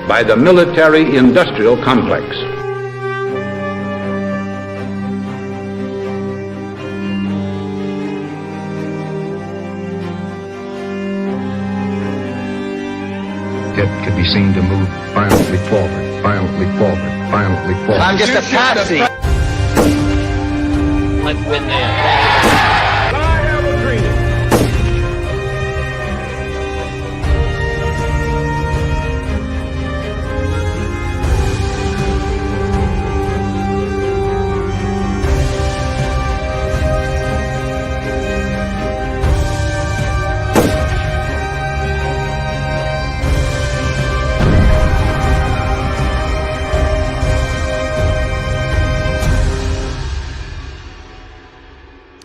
by the military-industrial complex. It could be seen to move violently forward, violently forward, violently forward. I'm just a patsy. Let's win there.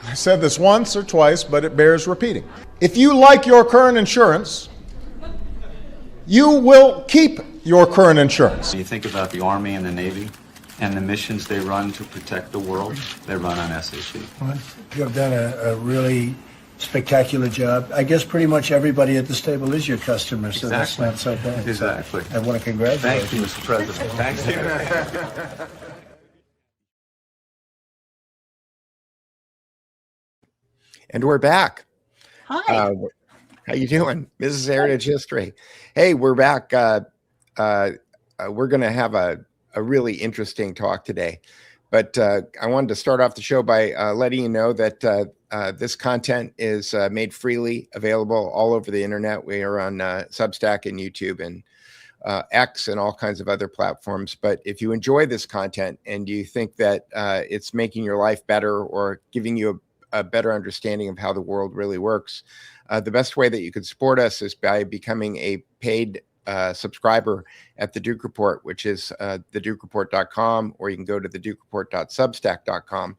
I said this once or twice, but it bears repeating. If you like your current insurance, you will keep your current insurance. When you think about the Army and the Navy and the missions they run to protect the world, they run on SAC. Well, you have done a really spectacular job. I guess pretty much everybody at this table is your customer, so that's not so bad. Exactly. I want to congratulate Thank you, Mr. President. Thank you. And we're back. Hi. How you doing? Mrs. Heritage History. Hey, we're back. We're going to have a really interesting talk today. But I wanted to start off the show by letting you know that this content is made freely available all over the internet. We are on Substack and YouTube and X and all kinds of other platforms. But if you enjoy this content and you think that it's making your life better or giving you a better understanding of how the world really works, the best way that you can support us is by becoming a paid subscriber at the Duke Report, which is thedukereport.com, or you can go to thedukereport.substack.com.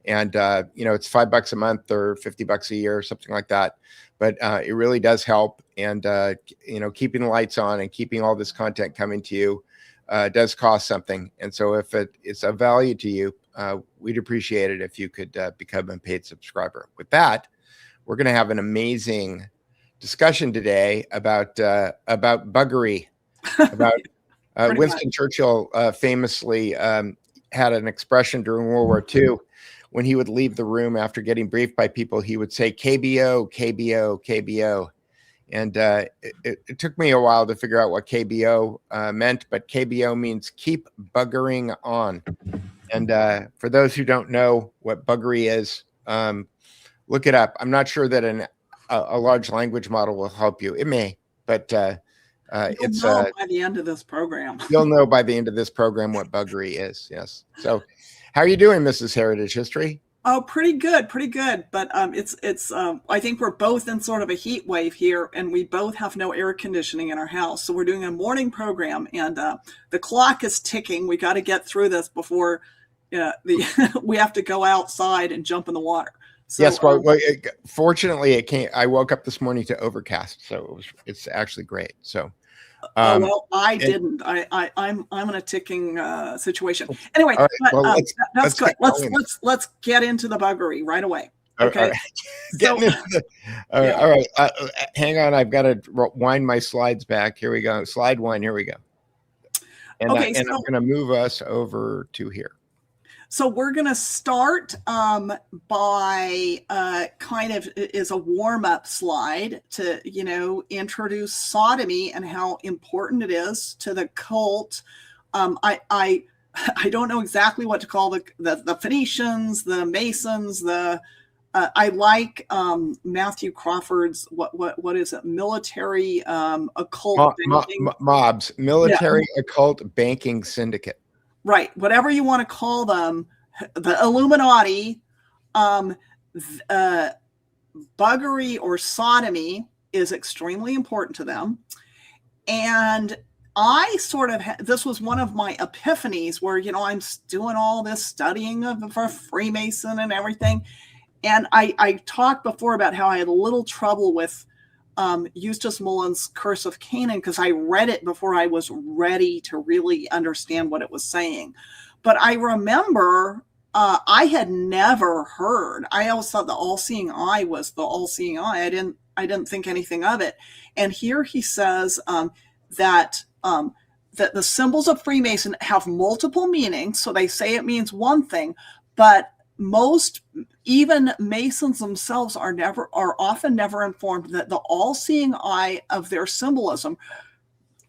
And, it's $5 a month or $50 a year or something like that. But it really does help. And, keeping the lights on and keeping all this content coming to you does cost something. And so if it's of value to you, we'd appreciate it if you could become a paid subscriber. With that, we're going to have an amazing discussion today about buggery. About Winston Churchill famously had an expression during World War II. When he would leave the room after getting briefed by people, he would say KBO, KBO, KBO. And it took me a while to figure out what KBO meant, but KBO means keep buggering on. And for those who don't know what buggery is, look it up. I'm not sure that a large language model will help you. It may, but it's by the end of this program. You'll know by the end of this program what buggery is. Yes. So how are you doing, Mrs. Heritage History? Oh, pretty good. But it's I think we're both in sort of a heat wave here, and we both have no air conditioning in our house. So we're doing a morning program, and the clock is ticking. We got to get through this before we have to go outside and jump in the water. So, yes, fortunately, it can't. I woke up this morning to overcast, so it's actually great. So, I didn't. I'm in a ticking situation. Anyway, right, but, that's good. Let's get into the buggery right away. Okay. All right. Hang on. I've got to wind my slides back. Here we go. Slide one. Here we go. And, I'm going to move us over to here. So we're going to start by kind of is a warm-up slide to, introduce sodomy and how important it is to the cult. I don't know exactly what to call the Phoenicians, the Masons, I like Matthew Crawford's what is it? Military occult mobs, military occult banking syndicate. Right, whatever you want to call them, the Illuminati, buggery or sodomy is extremely important to them. And I sort of, this was one of my epiphanies where, I'm doing all this studying for Freemason and everything. And I talked before about how I had a little trouble with Eustace Mullins' Curse of Canaan because I read it before I was ready to really understand what it was saying. But I remember I had never heard. I always thought the all-seeing eye was the all-seeing eye. I didn't think anything of it. And here he says that that the symbols of Freemason have multiple meanings. So they say it means one thing, but most, even Masons themselves, are often never informed that the all-seeing eye of their symbolism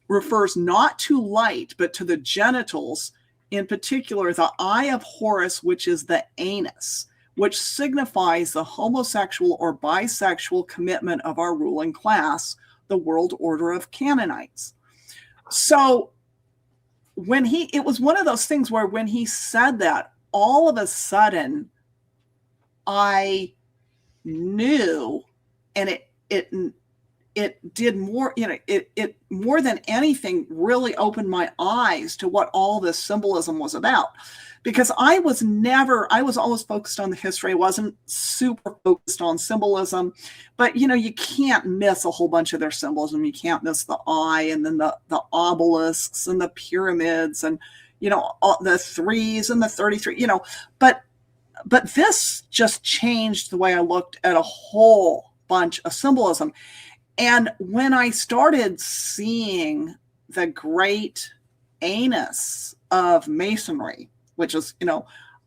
refers not to light, but to the genitals, in particular, the eye of Horus, which is the anus, which signifies the homosexual or bisexual commitment of our ruling class, the world order of Canaanites. So it was one of those things where when he said that, all of a sudden I knew, and it did more, it more than anything really opened my eyes to what all this symbolism was about. Because I was always focused on the history. I wasn't super focused on symbolism, but you can't miss a whole bunch of their symbolism. You can't miss the eye, and then the obelisks and the pyramids, and the threes and the 33. But this just changed the way I looked at a whole bunch of symbolism. And when I started seeing the great anus of Masonry, which is,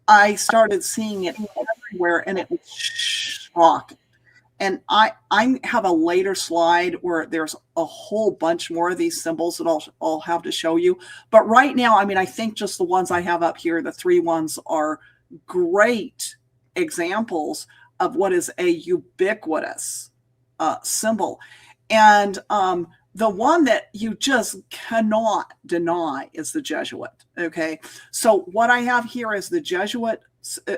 I started seeing it everywhere, and it was shocking. And I have a later slide where there's a whole bunch more of these symbols that I'll have to show you. But right now, I think just the ones I have up here, the 3 ones, are great examples of what is a ubiquitous symbol. And the one that you just cannot deny is the Jesuit. Okay. So what I have here is the Jesuit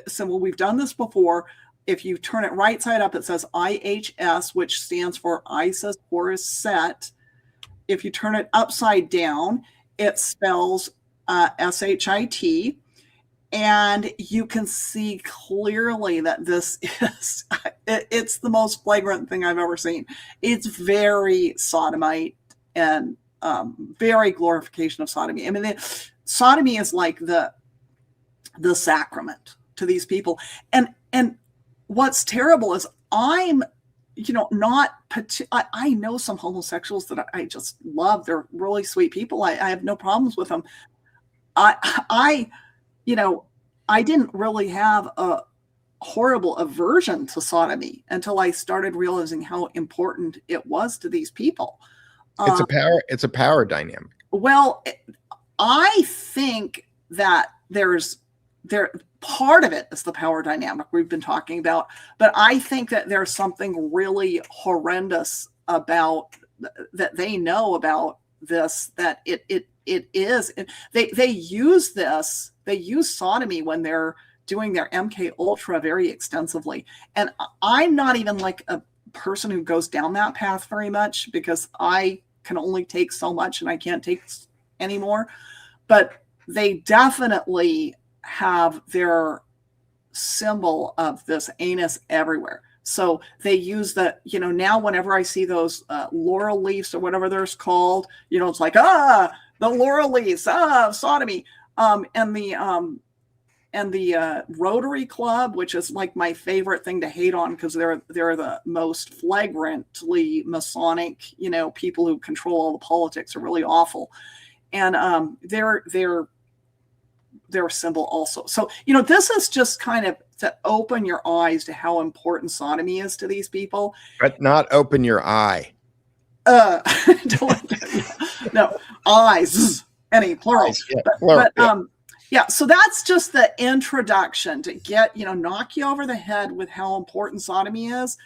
symbol. We've done this before. If you turn it right side up, it says IHS, which stands for Isis Horus Set. If you turn it upside down, it spells SHIT. And you can see clearly that this is, it's the most flagrant thing I've ever seen. It's very sodomite and very glorification of sodomy. Sodomy is like the sacrament to these people. And what's terrible is I know some homosexuals that I just love. They're really sweet people. I have no problems with them. I didn't really have a horrible aversion to sodomy until I started realizing how important it was to these people. It's a power dynamic. Well, I think that part of it is the power dynamic we've been talking about, but I think that there's something really horrendous about that they know about this, that it is. They use this. They use sodomy when they're doing their MK Ultra very extensively. And I'm not even like a person who goes down that path very much, because I can only take so much and I can't take any more. But they definitely have their symbol of this anus everywhere. So they use now whenever I see those laurel leaves or whatever they're called, it's like, the laurel leaves, sodomy. And the Rotary Club, which is like my favorite thing to hate on, because they're the most flagrantly Masonic, people who control all the politics, are really awful. And their symbol also. So, this is just kind of to open your eyes to how important sodomy is to these people. But not open your eye. No, eyes. Any plural. Yeah, plural, yeah. So that's just the introduction to get, knock you over the head with how important sodomy is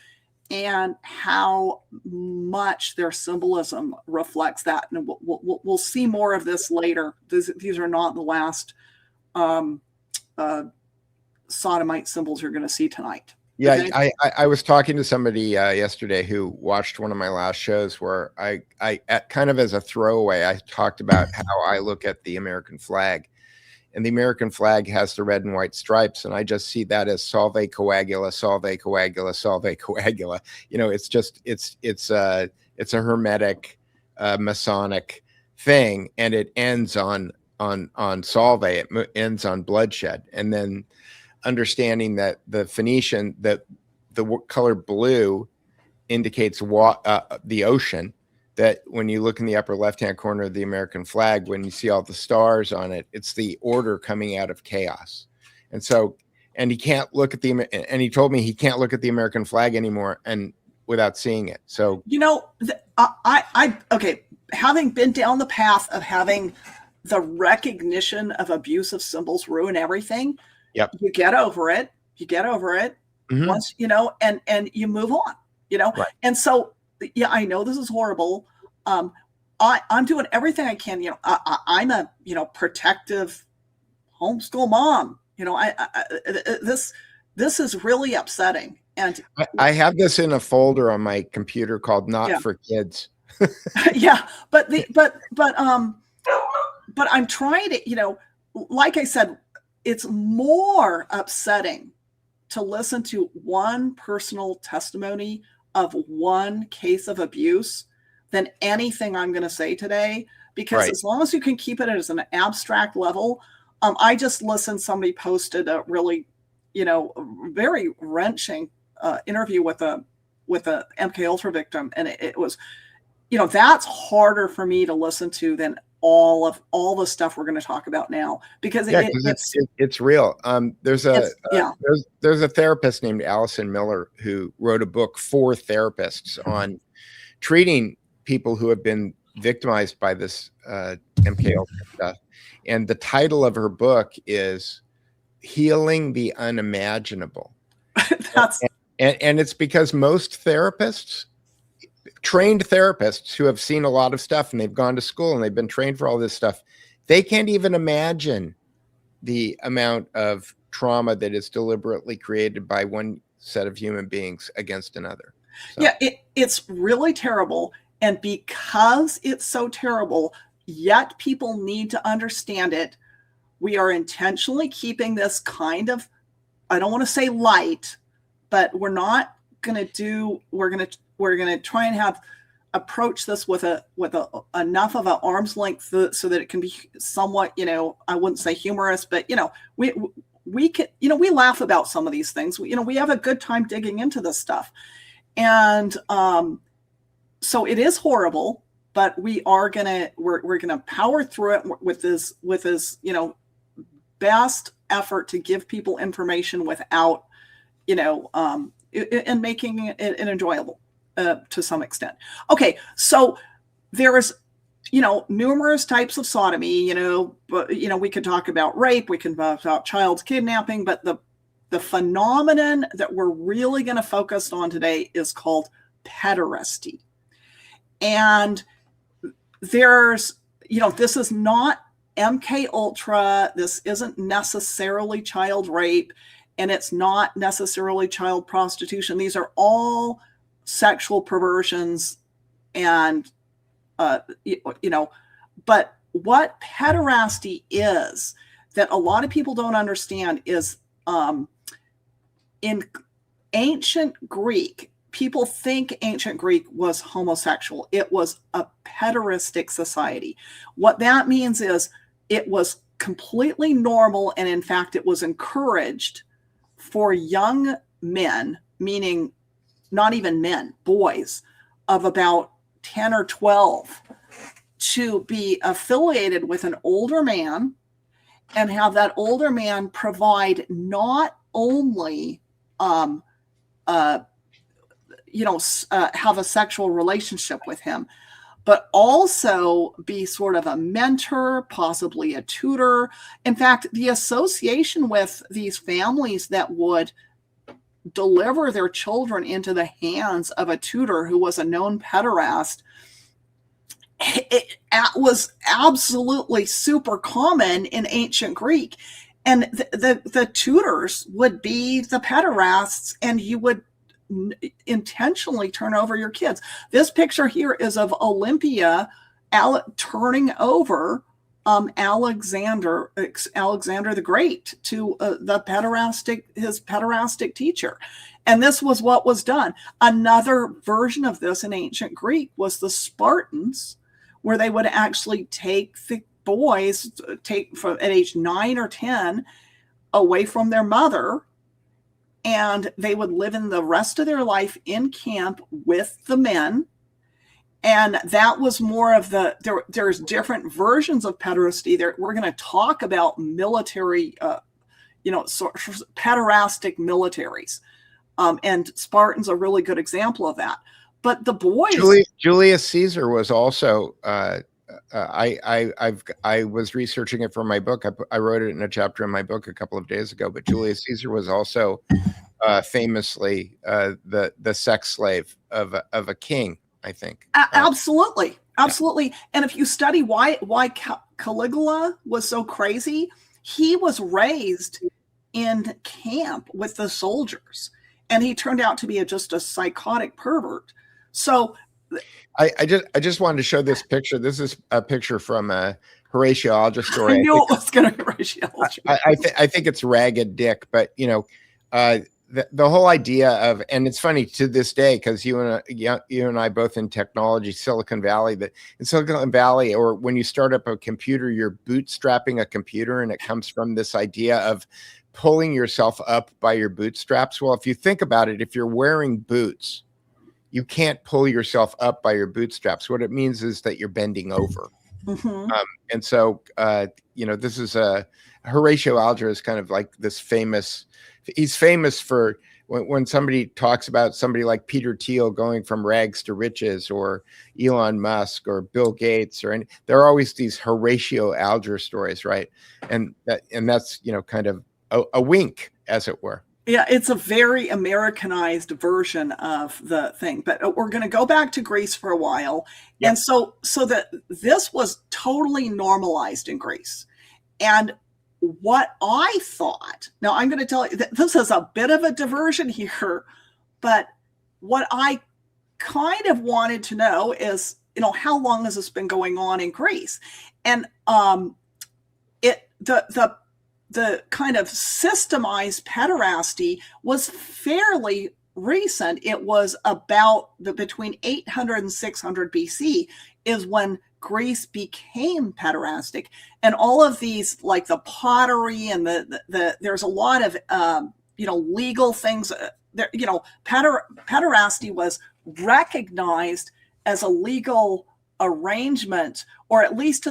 and how much their symbolism reflects that. And we'll see more of this later. These are not the last sodomite symbols you're going to see tonight. Yeah, okay? I was talking to somebody yesterday who watched one of my last shows where I kind of as a throwaway, I talked about how I look at the American flag. And the American flag has the red and white stripes, and I just see that as solve coagula, solve coagula, solve coagula. It's a hermetic Masonic thing, and it ends on solve. It ends on bloodshed, and then understanding that the Phoenician, that the color blue indicates the ocean, that when you look in the upper left-hand corner of the American flag, when you see all the stars on it, it's the order coming out of chaos. And so, and he can't look at and he told me he can't look at the American flag anymore and without seeing it. So, okay, having been down the path of having the recognition of abusive symbols ruin everything. Yep. You get over it. Mm-hmm. Once, and you move on, Right. And so, yeah, I know this is horrible. I'm doing everything I can. I'm a, protective homeschool mom. This is really upsetting. And I have this in a folder on my computer called "Not for Kids." Yeah, but I'm trying to, like I said, it's more upsetting to listen to one personal testimony of one case of abuse than anything I'm going to say today, because as long as you can keep it as an abstract level, I just listened, somebody posted a really, very wrenching interview with a MK Ultra victim. And it was, that's harder for me to listen to than all the stuff we're going to talk about now, because it's real. There's a therapist named Allison Miller who wrote a book for therapists on treating people who have been victimized by this MK Ultra stuff. And the title of her book is Healing the Unimaginable. And it's because most therapists, trained therapists who have seen a lot of stuff and they've gone to school and they've been trained for all this stuff, they can't even imagine the amount of trauma that is deliberately created by one set of human beings against another. So. Yeah, it's really terrible. And because it's so terrible, yet people need to understand it, we are intentionally keeping this kind of, I don't want to say light, but we're not going to we're going to try and approach this with enough of an arm's length so that it can be somewhat, I wouldn't say humorous, but we can, we laugh about some of these things. We have a good time digging into this stuff. And so it is horrible, but we're gonna power through it with this best effort to give people information without, and making it enjoyable to some extent. Okay, so there is, numerous types of sodomy. But we could talk about rape, we can talk about child kidnapping, but the phenomenon that we're really going to focus on today is called pederasty. And there's, this is not MK Ultra. This isn't necessarily child rape, and it's not necessarily child prostitution. These are all sexual perversions, and but what pederasty is that a lot of people don't understand is in ancient Greek, people think ancient Greek was homosexual. It was a pederastic society. What that means is it was completely normal, and in fact, it was encouraged for young men, meaning not even men, boys of about 10 or 12, to be affiliated with an older man and have that older man provide not only have a sexual relationship with him, but also be sort of a mentor, possibly a tutor. In fact, the association with these families that would deliver their children into the hands of a tutor who was a known pederast, it was absolutely super common in ancient Greek. And the tutors would be the pederasts, and you would intentionally turn over your kids. This picture here is of Olympia turning over Alexander the Great to his pederastic teacher. And this was what was done. Another version of this in ancient Greek was the Spartans, where they would actually take the boys, from at age 9 or 10, away from their mother, and they would live in the rest of their life in camp with the men. And that was more of there's different versions of pederasty. We're going to talk about military, pederastic militaries. And Spartan's a really good example of that. But the boys... Julius Caesar was also... I was researching it for my book. I wrote it in a chapter in my book a couple of days ago. But Julius Caesar was also famously the sex slave of a king, I think. Absolutely. Yeah. And if you study why Caligula was so crazy, he was raised in camp with the soldiers, and he turned out to be just a psychotic pervert. So I just wanted to show this picture. This is a picture from a Horatio Alger story. I knew it was going to be Horatio Alger. I think it's Ragged Dick, but the whole idea of, and it's funny to this day, because you and I both in technology, Silicon Valley, that in Silicon Valley, or when you start up a computer, you're bootstrapping a computer, and it comes from this idea of pulling yourself up by your bootstraps. Well, if you think about it, if you're wearing boots, you can't pull yourself up by your bootstraps. What it means is that you're bending over. Mm-hmm. And so, this is Horatio Alger is kind of like this famous. He's famous for when somebody talks about somebody like Peter Thiel going from rags to riches, or Elon Musk or Bill Gates, there are always these Horatio Alger stories, right? And that's kind of a wink, as it were. Yeah, it's a very Americanized version of the thing, but we're going to go back to Greece for a while. Yep. And so that this was totally normalized in Greece. And what I thought, now I'm going to tell you that this is a bit of a diversion here, but what I kind of wanted to know is, how long has this been going on in Greece? And the kind of systemized pederasty was fairly recent. It was about between 800 and 600 BC is when Greece became pederastic, and all of these, like the pottery and there's a lot of legal things there. Pederasty was recognized as a legal arrangement, or at least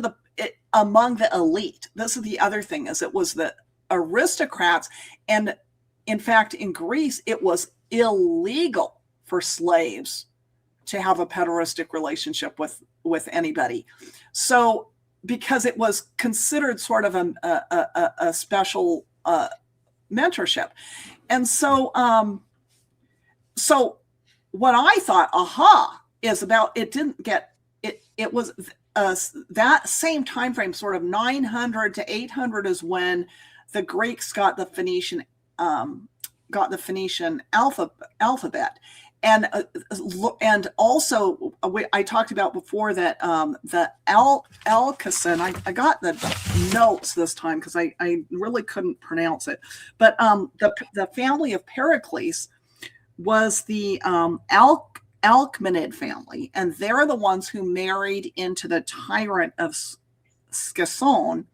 among the elite. This is the other thing, is it was the aristocrats, and in fact in Greece it was illegal for slaves to have a pederastic relationship with anybody. So because it was considered sort of a special mentorship. And so so what I thought is about, it didn't get it was that same time frame, sort of 900 to 800, is when the Greeks got the Phoenician alphabet. And also I talked about before that the Alcasan, I got the notes this time because I really couldn't pronounce it, but the family of Pericles was the Alcmenid family, and they're the ones who married into the tyrant of Sicyon,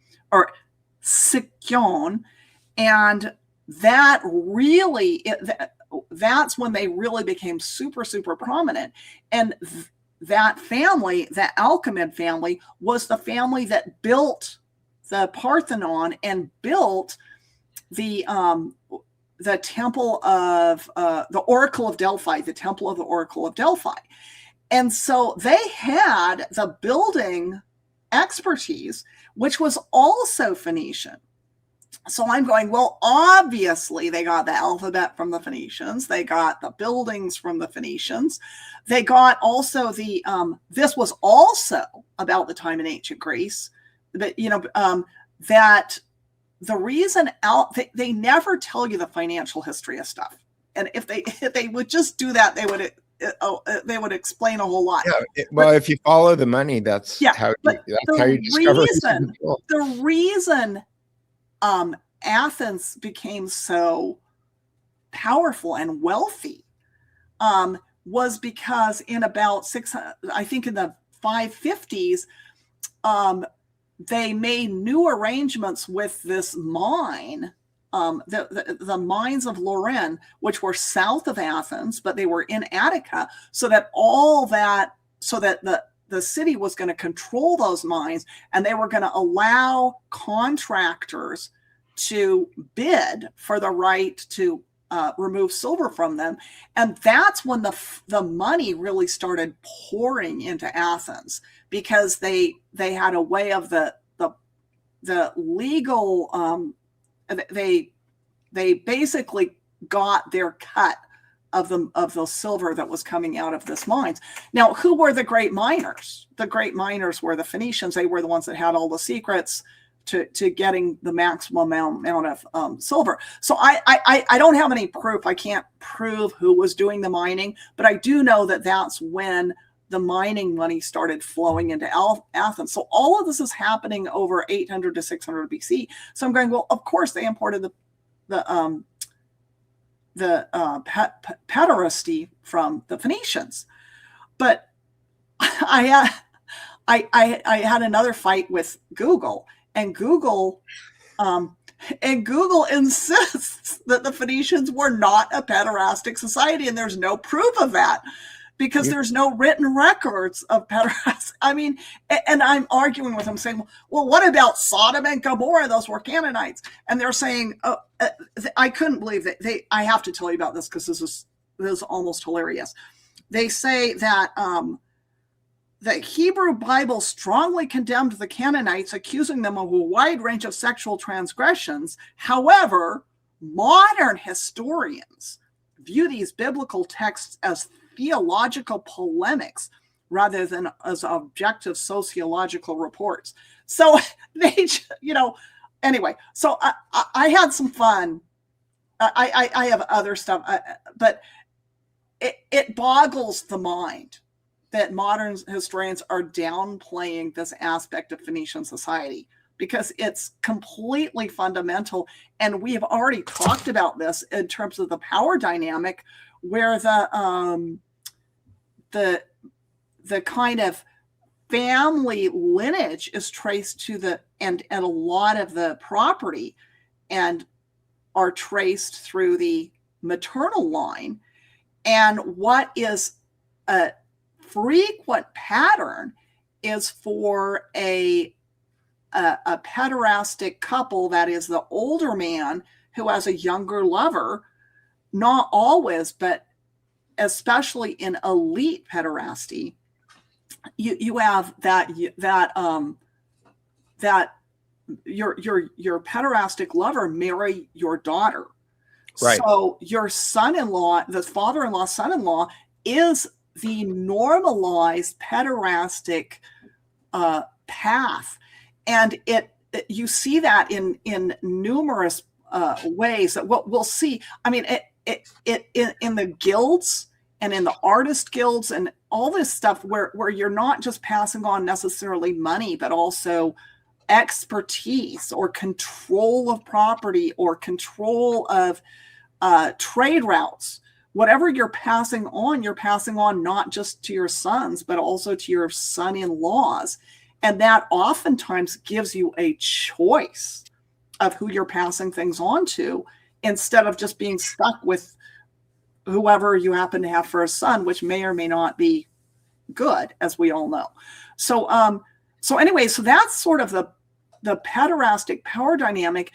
and that really that's when they really became super, super prominent. And that family, the Alcmenid family, was the family that built the Parthenon and built the temple of the Oracle of Delphi, the temple of the Oracle of Delphi. And so they had the building expertise, which was also Phoenician. So I'm going, well, obviously they got the alphabet from the Phoenicians. They got the buildings from the Phoenicians. They got also this was also about the time in ancient Greece, but that the reason they never tell you the financial history of stuff. And if they would just do that, they would explain a whole lot. Yeah, if you follow the money, that's how you discover. The reason Athens became so powerful and wealthy was because in about I think in the 550s, they made new arrangements with this mine, the mines of Lorraine, which were south of Athens, but they were in Attica, so that all that so that the city was going to control those mines, and they were going to allow contractors to bid for the right to remove silver from them. And that's when the money really started pouring into Athens, because they had a way of the legal, they basically got their cut of the silver that was coming out of this mines. Now, who were the great miners? The great miners were the Phoenicians. They were the ones that had all the secrets to getting the maximum amount of silver. So I don't have any proof. I can't prove who was doing the mining, but I do know that that's when the mining money started flowing into Athens. So all of this is happening over 800 to 600 BC. So I'm going, well, of course they imported the Pederasty from the Phoenicians. But I had another fight with Google, and Google insists that the Phoenicians were not a pederastic society, and there's no proof of that, because there's no written records of pederasty. I mean, and I'm arguing with them saying, well, what about Sodom and Gomorrah? Those were Canaanites. And they're saying, I couldn't believe that I have to tell you about this because this is almost hilarious. They say that the Hebrew Bible strongly condemned the Canaanites, accusing them of a wide range of sexual transgressions. However, modern historians view these biblical texts as theological polemics rather than as objective sociological reports. So they, anyway, so I had some fun. I have other stuff, but it boggles the mind that modern historians are downplaying this aspect of Phoenician society, because it's completely fundamental. And we have already talked about this in terms of the power dynamic, where the kind of family lineage is traced to and a lot of the property and are traced through the maternal line. And what is a frequent pattern is for a pederastic couple, that is the older man who has a younger lover. Not always, but especially in elite pederasty, you have that your pederastic lover marry your daughter. Right. So your son-in-law, the father-in-law, son-in-law, is the normalized pederastic path, and you see that in numerous ways that we'll see. I mean, in the guilds and in the artist guilds and all this stuff where you're not just passing on necessarily money, but also expertise or control of property or control of trade routes. Whatever you're passing on not just to your sons, but also to your son-in-laws. And that oftentimes gives you a choice of who you're passing things on to, instead of just being stuck with whoever you happen to have for a son, which may or may not be good, as we all know. So anyway, so that's sort of the pederastic power dynamic.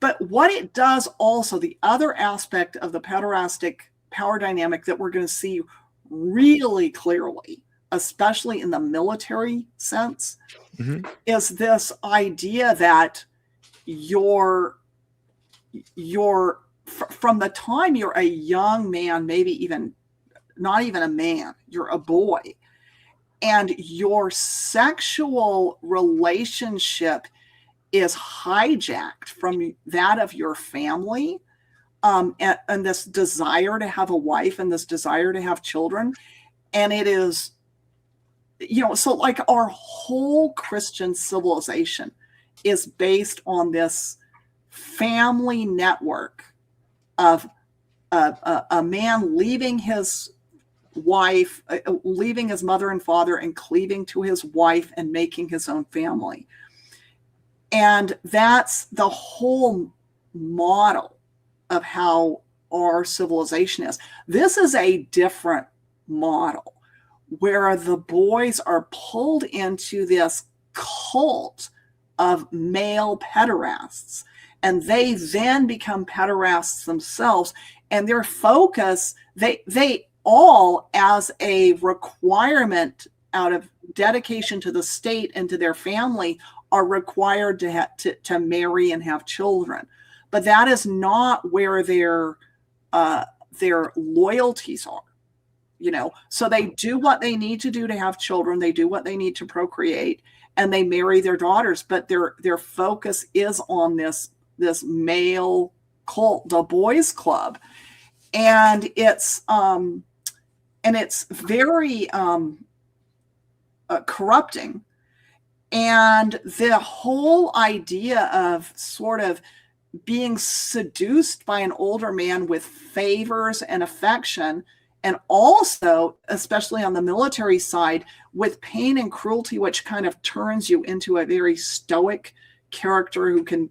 But what it does also, the other aspect of the pederastic power dynamic that we're going to see really clearly, especially in the military sense, is this idea that from the time you're a young man, maybe even not even a man, you're a boy, and your sexual relationship is hijacked from that of your family, and this desire to have a wife and this desire to have children. And it is, so like our whole Christian civilization is based on this family network of a man leaving his wife, leaving his mother and father and cleaving to his wife and making his own family. And that's the whole model of how our civilization is. This is a different model. where the boys are pulled into this cult of male pederasts, and they then become pederasts themselves, and their focus, they all, as a requirement out of dedication to the state and to their family, are required to marry and have children. But that is not where their loyalties are. So they do what they need to do to have children. They do what they need to procreate, and they marry their daughters. But their focus is on this male cult, the boys' club, and it's very corrupting. And the whole idea of sort of being seduced by an older man with favors and affection, and also, especially on the military side, with pain and cruelty, which kind of turns you into a very stoic character who can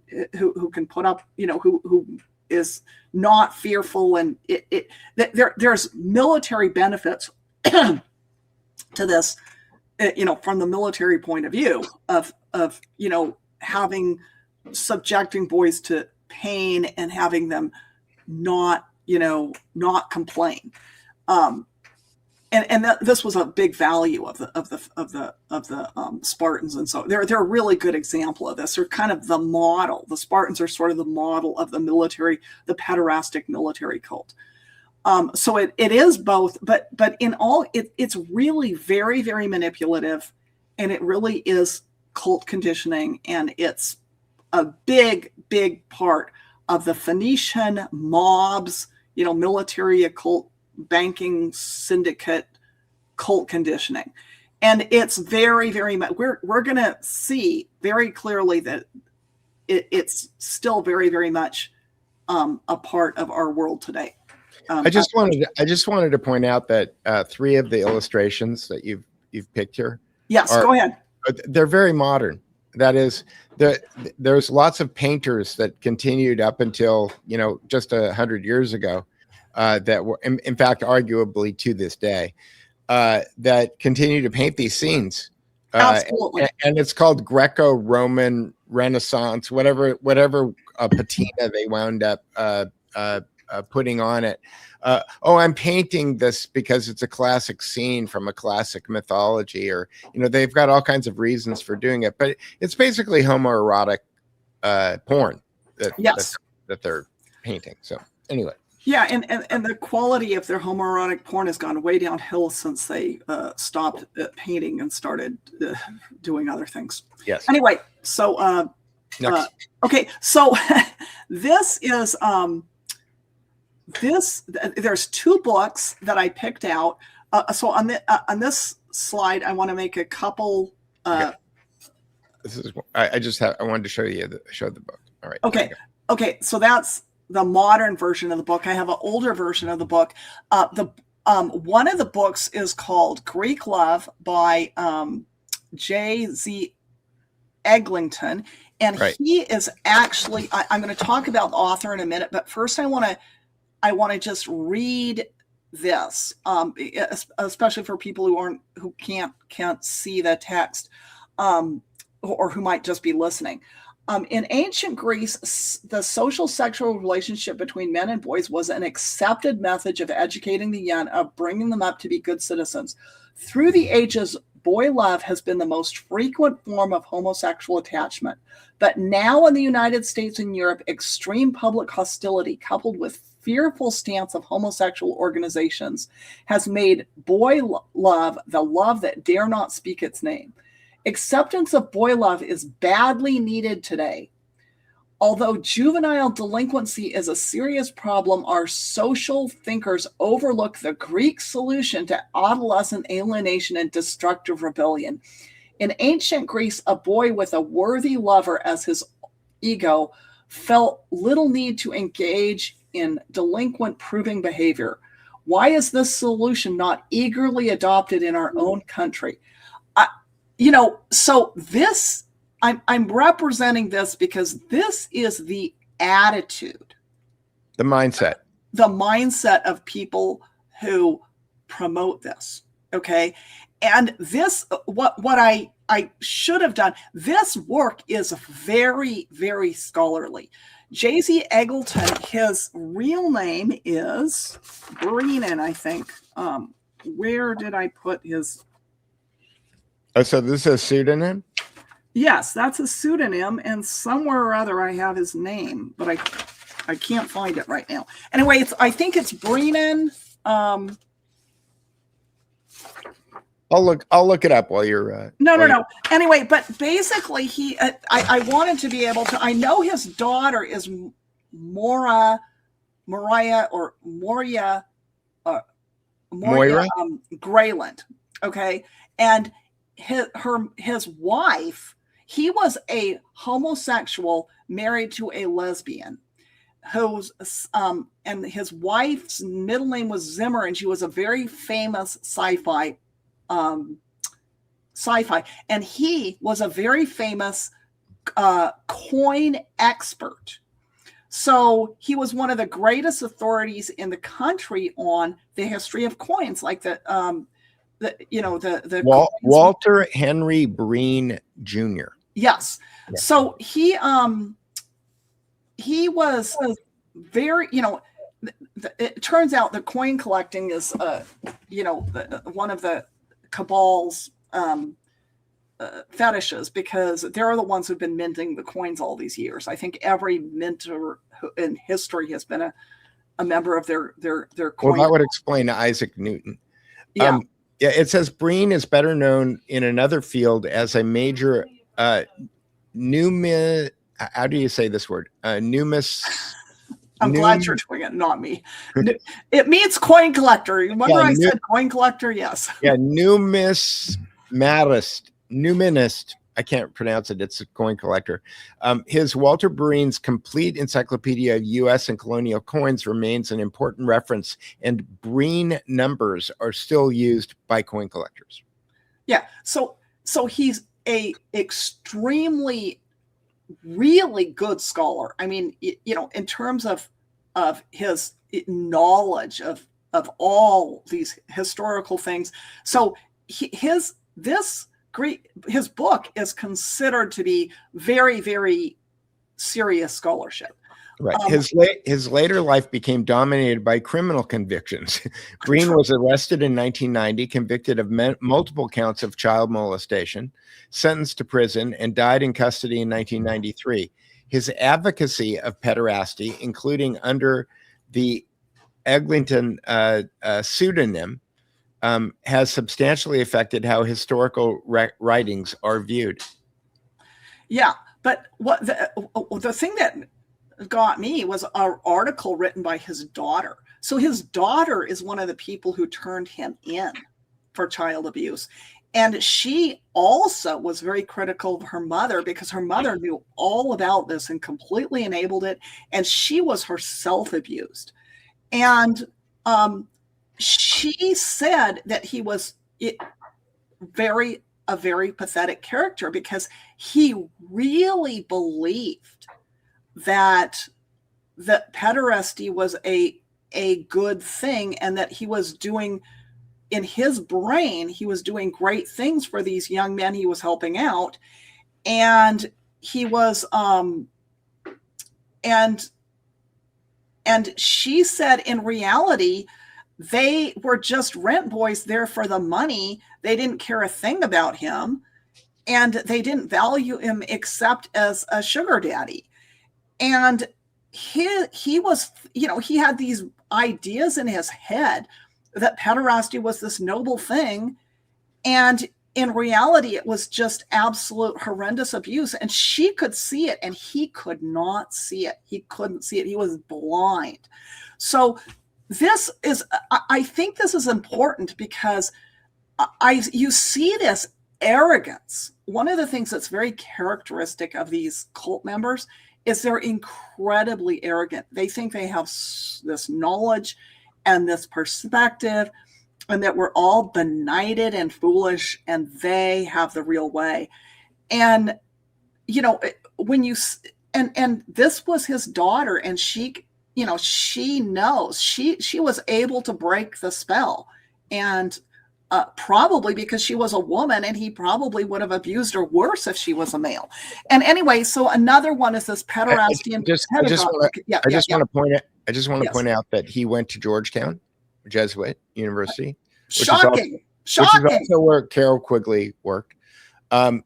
put up, who is not fearful, and there's military benefits to this, from the military point of view of subjecting boys to pain and having them not complain. This was a big value of the Spartans, and so they're a really good example of this. They're kind of the model. The Spartans are sort of the model of the pederastic military cult. So it is both, but in all, it's really very, very manipulative, and it really is cult conditioning, and it's a big, big part of the Phoenician mobs, military, occult, banking, syndicate, cult conditioning. And it's very, very much, we're going to see very clearly that it's still very, very much a part of our world today. I just wanted to point out that 3 of the illustrations that you've picked here. Yes, go ahead. They're very modern. That is, there's lots of painters that continued up until just 100 years ago, that were, in fact, arguably to this day, that continue to paint these scenes. Absolutely. And it's called Greco-Roman Renaissance, whatever patina they wound up putting on it. I'm painting this because it's a classic scene from a classic mythology, or they've got all kinds of reasons for doing it, but it's basically homoerotic porn that they're painting. So anyway. Yeah, and the quality of their homoerotic porn has gone way downhill since they stopped painting and started doing other things. Yes. Anyway, so next. Okay, so this is there's 2 books that I picked out. So on this slide, I want to make a couple. This is I wanted to show the book. All right. Okay. So that's the modern version of the book. I have an older version of the book. One of the books is called Greek Love by J.Z. Eglinton, and he is actually. I'm going to talk about the author in a minute, but first I want to just read this, especially for people who can't see the text, or who might just be listening. In ancient Greece, the social sexual relationship between men and boys was an accepted method of educating the young, of bringing them up to be good citizens. Through the ages, boy love has been the most frequent form of homosexual attachment. But now in the United States and Europe, extreme public hostility coupled with fearful stance of homosexual organizations has made boy love the love that dare not speak its name. Acceptance of boy love is badly needed today. Although juvenile delinquency is a serious problem, our social thinkers overlook the Greek solution to adolescent alienation and destructive rebellion. In ancient Greece, a boy with a worthy lover as his ego felt little need to engage in delinquent proving behavior. Why is this solution not eagerly adopted in our own country? So this, I'm representing this because this is the attitude, the mindset of people who promote this. Okay. And this, what I should have done, this work is very, very scholarly. J.Z. Eglinton, his real name is Greenan, I think. Where did I put his? Oh, so this is a pseudonym? Yes, that's a pseudonym, and somewhere or other I have his name, but I can't find it right now. Anyway, I think it's Greenan. I'll look it up while you're. No. Anyway, but basically, I wanted to be able to. I know his daughter is Moira Greyland. Okay, and his wife. He was a homosexual married to a lesbian. Who's and his wife's middle name was Zimmer, and she was a very famous sci-fi, and he was a very famous coin expert. So he was one of the greatest authorities in the country on the history of coins, like the Walter Henry Breen Jr. Yes. Yeah. So he was very, it turns out that coin collecting is, one of the cabal's fetishes, because they're the ones who've been minting the coins all these years. I think every minter in history has been a member of their coin. Well, that would explain Isaac Newton. Yeah. It says Breen is better known in another field as a major how do you say this word? I'm glad you're doing it, not me. It means coin collector. Remember I said coin collector? Yes. Yeah, numismatist. I can't pronounce it. It's a coin collector. His Walter Breen's complete encyclopedia of U.S. and colonial coins remains an important reference, and Breen numbers are still used by coin collectors. Yeah. So he's a extremely, really good scholar. I mean, in terms of his knowledge of all these historical things. So his book is considered to be very, very serious scholarship. Right. His later life became dominated by criminal convictions. Breen was arrested in 1990, convicted of multiple counts of child molestation, sentenced to prison, and died in custody in 1993. His advocacy of pederasty, including under the Eglinton pseudonym, has substantially affected how historical writings are viewed. Yeah, but what the thing that got me was an article written by his daughter. So his daughter is one of the people who turned him in for child abuse. And she also was very critical of her mother, because her mother knew all about this and completely enabled it. And she was herself abused. And she said that he was a very pathetic character, because he really believed that pederasty was a good thing, and that he was doing, in his brain, he was doing great things for these young men he was helping out. And he was and she said, in reality, they were just rent boys there for the money. They didn't care a thing about him, and they didn't value him except as a sugar daddy. And he was, he had these ideas in his head that pederasty was this noble thing. And in reality, it was just absolute horrendous abuse. And she could see it, and he could not see it. He couldn't see it. He was blind. So I think this is important, because you see this arrogance. One of the things that's very characteristic of these cult members is they're incredibly arrogant. They think they have this knowledge and this perspective, and that we're all benighted and foolish, and they have the real way. And, when and this was his daughter, and she knows, she was able to break the spell. And probably because she was a woman, and he probably would have abused her worse if she was a male. And anyway, so another one is this pederasty and I just want to point out. I just want to Yes. point out that he went to Georgetown, Jesuit University, Shocking. which is also where Carol Quigley worked. And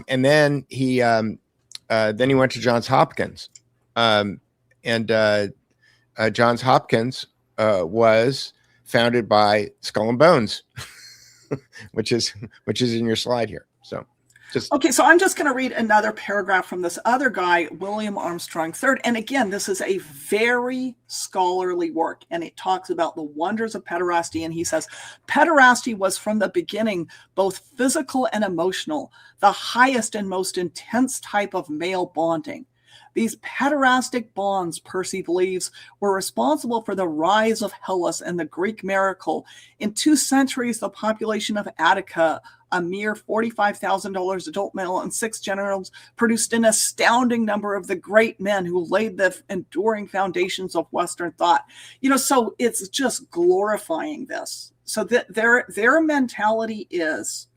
then he went to Johns Hopkins, and Johns Hopkins was founded by Skull and Bones, which is in your slide here. So okay, so I'm just going to read another paragraph from this other guy, William Armstrong III. And again, this is a very scholarly work, and it talks about the wonders of pederasty. And he says, pederasty was from the beginning both physical and emotional, the highest and most intense type of male bonding. These pederastic bonds, Percy believes, were responsible for the rise of Hellas and the Greek miracle. In 2 centuries, the population of Attica, a mere $45,000 adult male and 6 generals, produced an astounding number of the great men who laid the enduring foundations of Western thought. So it's just glorifying this. So that their mentality is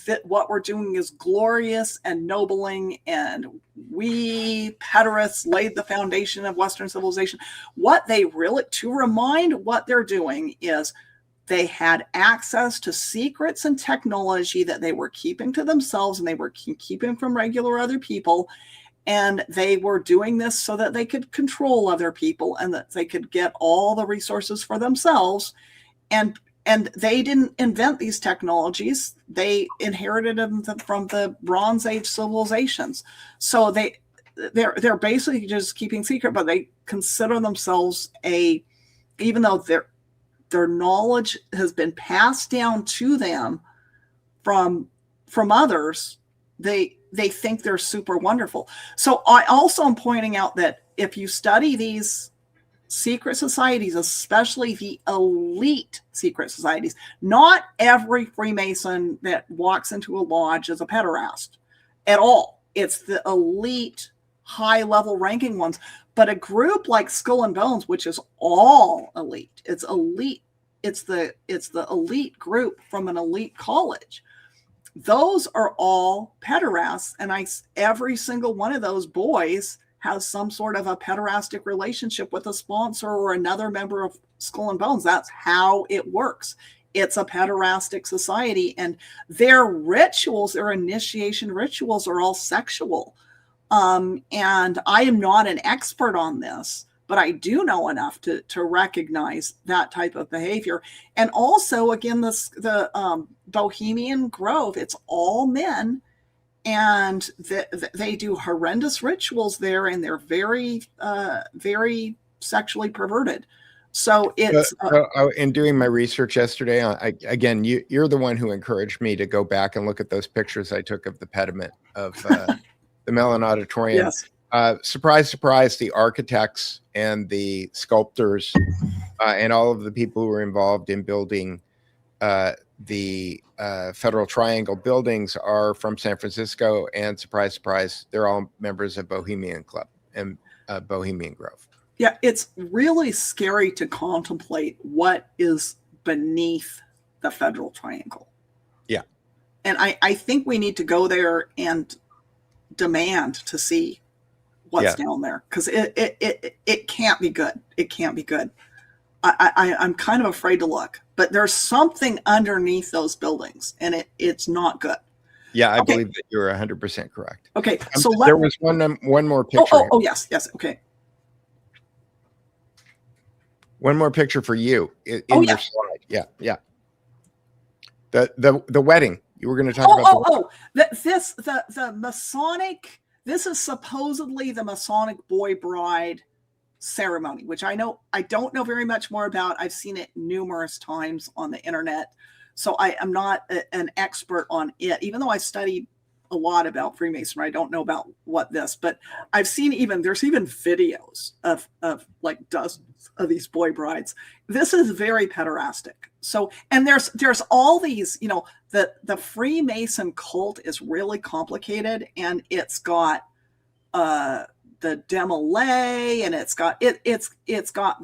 that what we're doing is glorious and nobling, and we pederasts laid the foundation of Western civilization. What they really, to remind what they're doing is they had access to secrets and technology that they were keeping to themselves, and they were keeping from regular other people. And they were doing this so that they could control other people and that they could get all the resources for themselves. And they didn't invent these technologies. They inherited them from the Bronze Age civilizations. So they're basically just keeping secret, but they consider themselves even though their knowledge has been passed down to them from others, they think they're super wonderful. So I also am pointing out that if you study these secret societies, especially the elite secret societies, not every Freemason that walks into a lodge is a pederast at all. It's the elite, high-level ranking ones. But a group like Skull and Bones, which is all elite, it's elite. It's the elite group from an elite college. Those are all pederasts, and every single one of those boys has some sort of a pederastic relationship with a sponsor or another member of Skull and Bones. That's how it works. It's a pederastic society, and their rituals, their initiation rituals, are all sexual. And I am not an expert on this, but I do know enough to recognize that type of behavior. And also, again, the Bohemian Grove, it's all men. And they do horrendous rituals there, and they're very, very sexually perverted. So it's in doing my research yesterday, again, you're the one who encouraged me to go back and look at those pictures I took of the pediment of the Mellon Auditorium. Yes. Surprise, surprise! The architects and the sculptors and all of the people who were involved in building the Federal Triangle buildings are from San Francisco, and surprise, surprise, they're all members of Bohemian Club and Bohemian Grove. Yeah, it's really scary to contemplate what is beneath the Federal Triangle. Yeah. And I think we need to go there and demand to see what's down there, because it can't be good. It can't be good. I'm kind of afraid to look, but there's something underneath those buildings, and it's not good. Yeah, I believe that you're 100% correct. Okay, so there was one more picture. Oh, yes, okay. One more picture for you in your slide. Yeah. The wedding. You were going to talk about. The Masonic. This is supposedly the Masonic boy bride ceremony, which I don't know very much more about. I've seen it numerous times on the internet, so I am not an expert on it. Even though I studied a lot about Freemasonry, I don't know about but I've seen there's even videos of like dozens of these boy brides. This is very pederastic. So, and there's all these, the Freemason cult is really complicated, and it's got the DeMolay, and it's got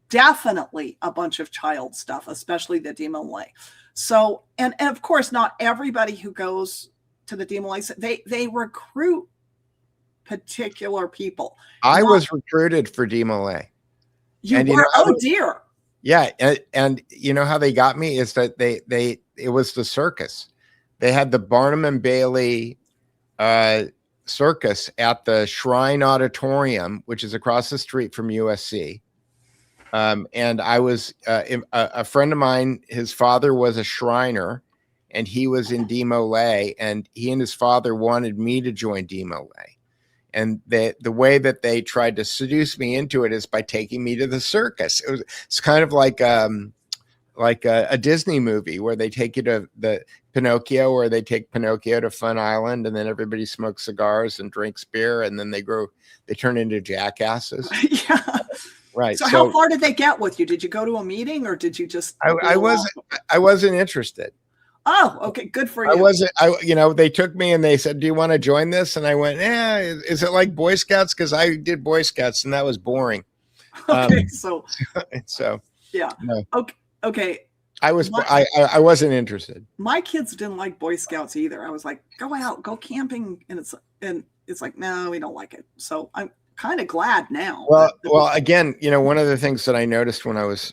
definitely a bunch of child stuff, especially the DeMolay. So, and of course, not everybody who goes to the DeMolay, they recruit particular people. I was recruited for DeMolay. You were? Oh dear. Yeah, and you know how they got me is that it was the circus. They had the Barnum and Bailey circus at the Shrine Auditorium, which is across the street from USC. And I was a friend of mine. His father was a Shriner, and he was in DeMolay, and he and his father wanted me to join DeMolay. And the way that they tried to seduce me into it is by taking me to the circus. It's kind of like a Disney movie where they take you to the Pinocchio, or they take Pinocchio to Fun Island, and then everybody smokes cigars and drinks beer, and then they turn into jackasses. Yeah. Right. So how far did they get with you? Did you go to a meeting, or did you just? I wasn't interested. Oh, okay. Good for you. They took me and they said, "Do you want to join this?" And I went, "Yeah, is it like Boy Scouts?" Because I did Boy Scouts and that was boring. Okay. So yeah. No. Okay. I wasn't interested. My kids didn't like Boy Scouts either. I was like, go out, go camping. And it's like, no, we don't like it. So I'm kind of glad now. Well, again, one of the things that I noticed when I was,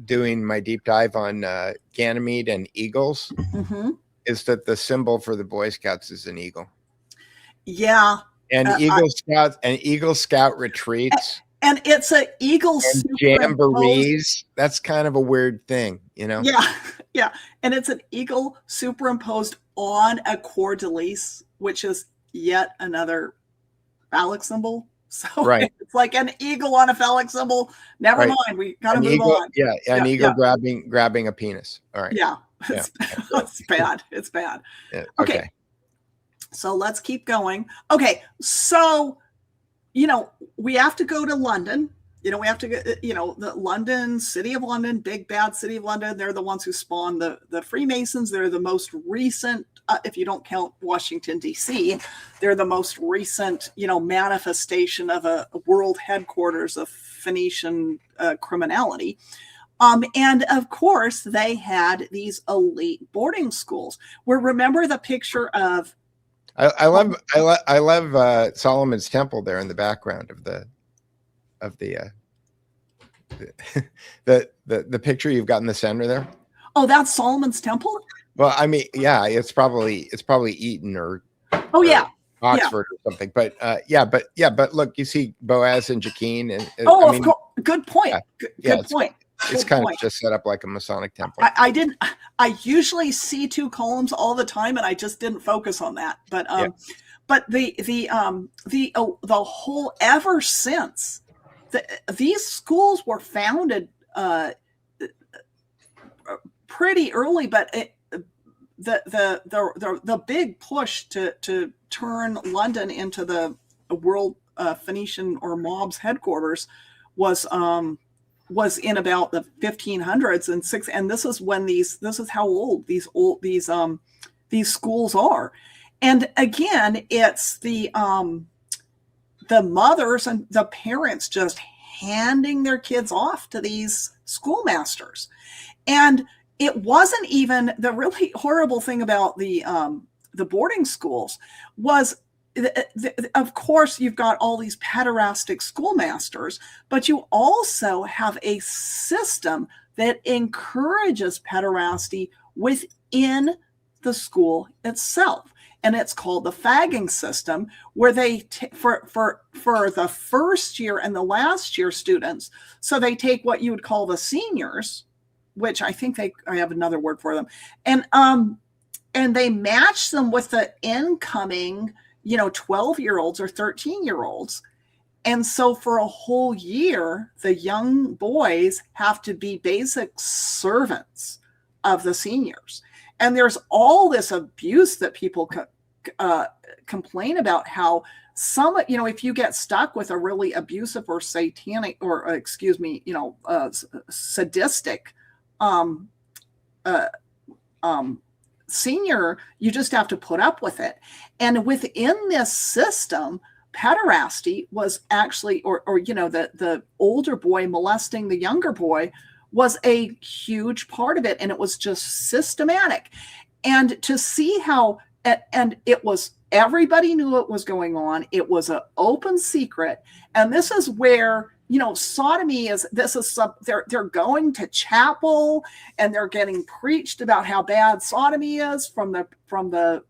doing my deep dive on Ganymede and eagles is that the symbol for the Boy Scouts is an eagle. Yeah. And Eagle Scout retreats. And it's an eagle and jamborees. That's kind of a weird thing, Yeah. Yeah. And it's an eagle superimposed on a coeur d'Alise, which is yet another phallic symbol. So right. It's like an eagle on a phallic symbol. Never mind. We got to move on. Yeah. An eagle grabbing a penis. All right. Yeah. It's bad. It's bad. Yeah, okay. So let's keep going. Okay. So, we have to go to London. We have to go, the City of London, big bad City of London. They're the ones who spawned the Freemasons. They're the most recent, if you don't count Washington, D.C., they're the most recent, manifestation of a world headquarters of Phoenician criminality. And of course, they had these elite boarding schools where, remember the picture of, I love Solomon's Temple there in the background of the picture you've got in the center there. Oh, that's Solomon's Temple? Well, I mean, yeah, it's probably Eton or Oxford or something. But but look, you see Boaz and Jaquin, and of course, good point. Yeah, good point. It's kind of just set up like a Masonic temple. I usually see two columns all the time, and I just didn't focus on that. But but the whole, ever since these schools were founded pretty early, but the big push to turn London into the world Phoenician or mob's headquarters was in about the 1500s and this is when this is how old these schools are. And again, it's the mothers and the parents just handing their kids off to these schoolmasters. And it wasn't even, the really horrible thing about the boarding schools was, of course, you've got all these pederastic schoolmasters, but you also have a system that encourages pederasty within the school itself. And it's called the fagging system, where they, for the first year and the last year students, so they take what you would call the seniors, which I think I have another word for them, and they match them with the incoming 12-year-olds or 13-year-olds. And so for a whole year, the young boys have to be basic servants of the seniors. And there's all this abuse that people complain about, how some, if you get stuck with a really abusive or satanic or, sadistic senior, you just have to put up with it. And within this system, pederasty was actually, or the older boy molesting the younger boy was a huge part of it. And it was just systematic. And to see how, and it was, everybody knew what was going on. It was an open secret. And this is where, sodomy is, they're going to chapel and they're getting preached about how bad sodomy is from the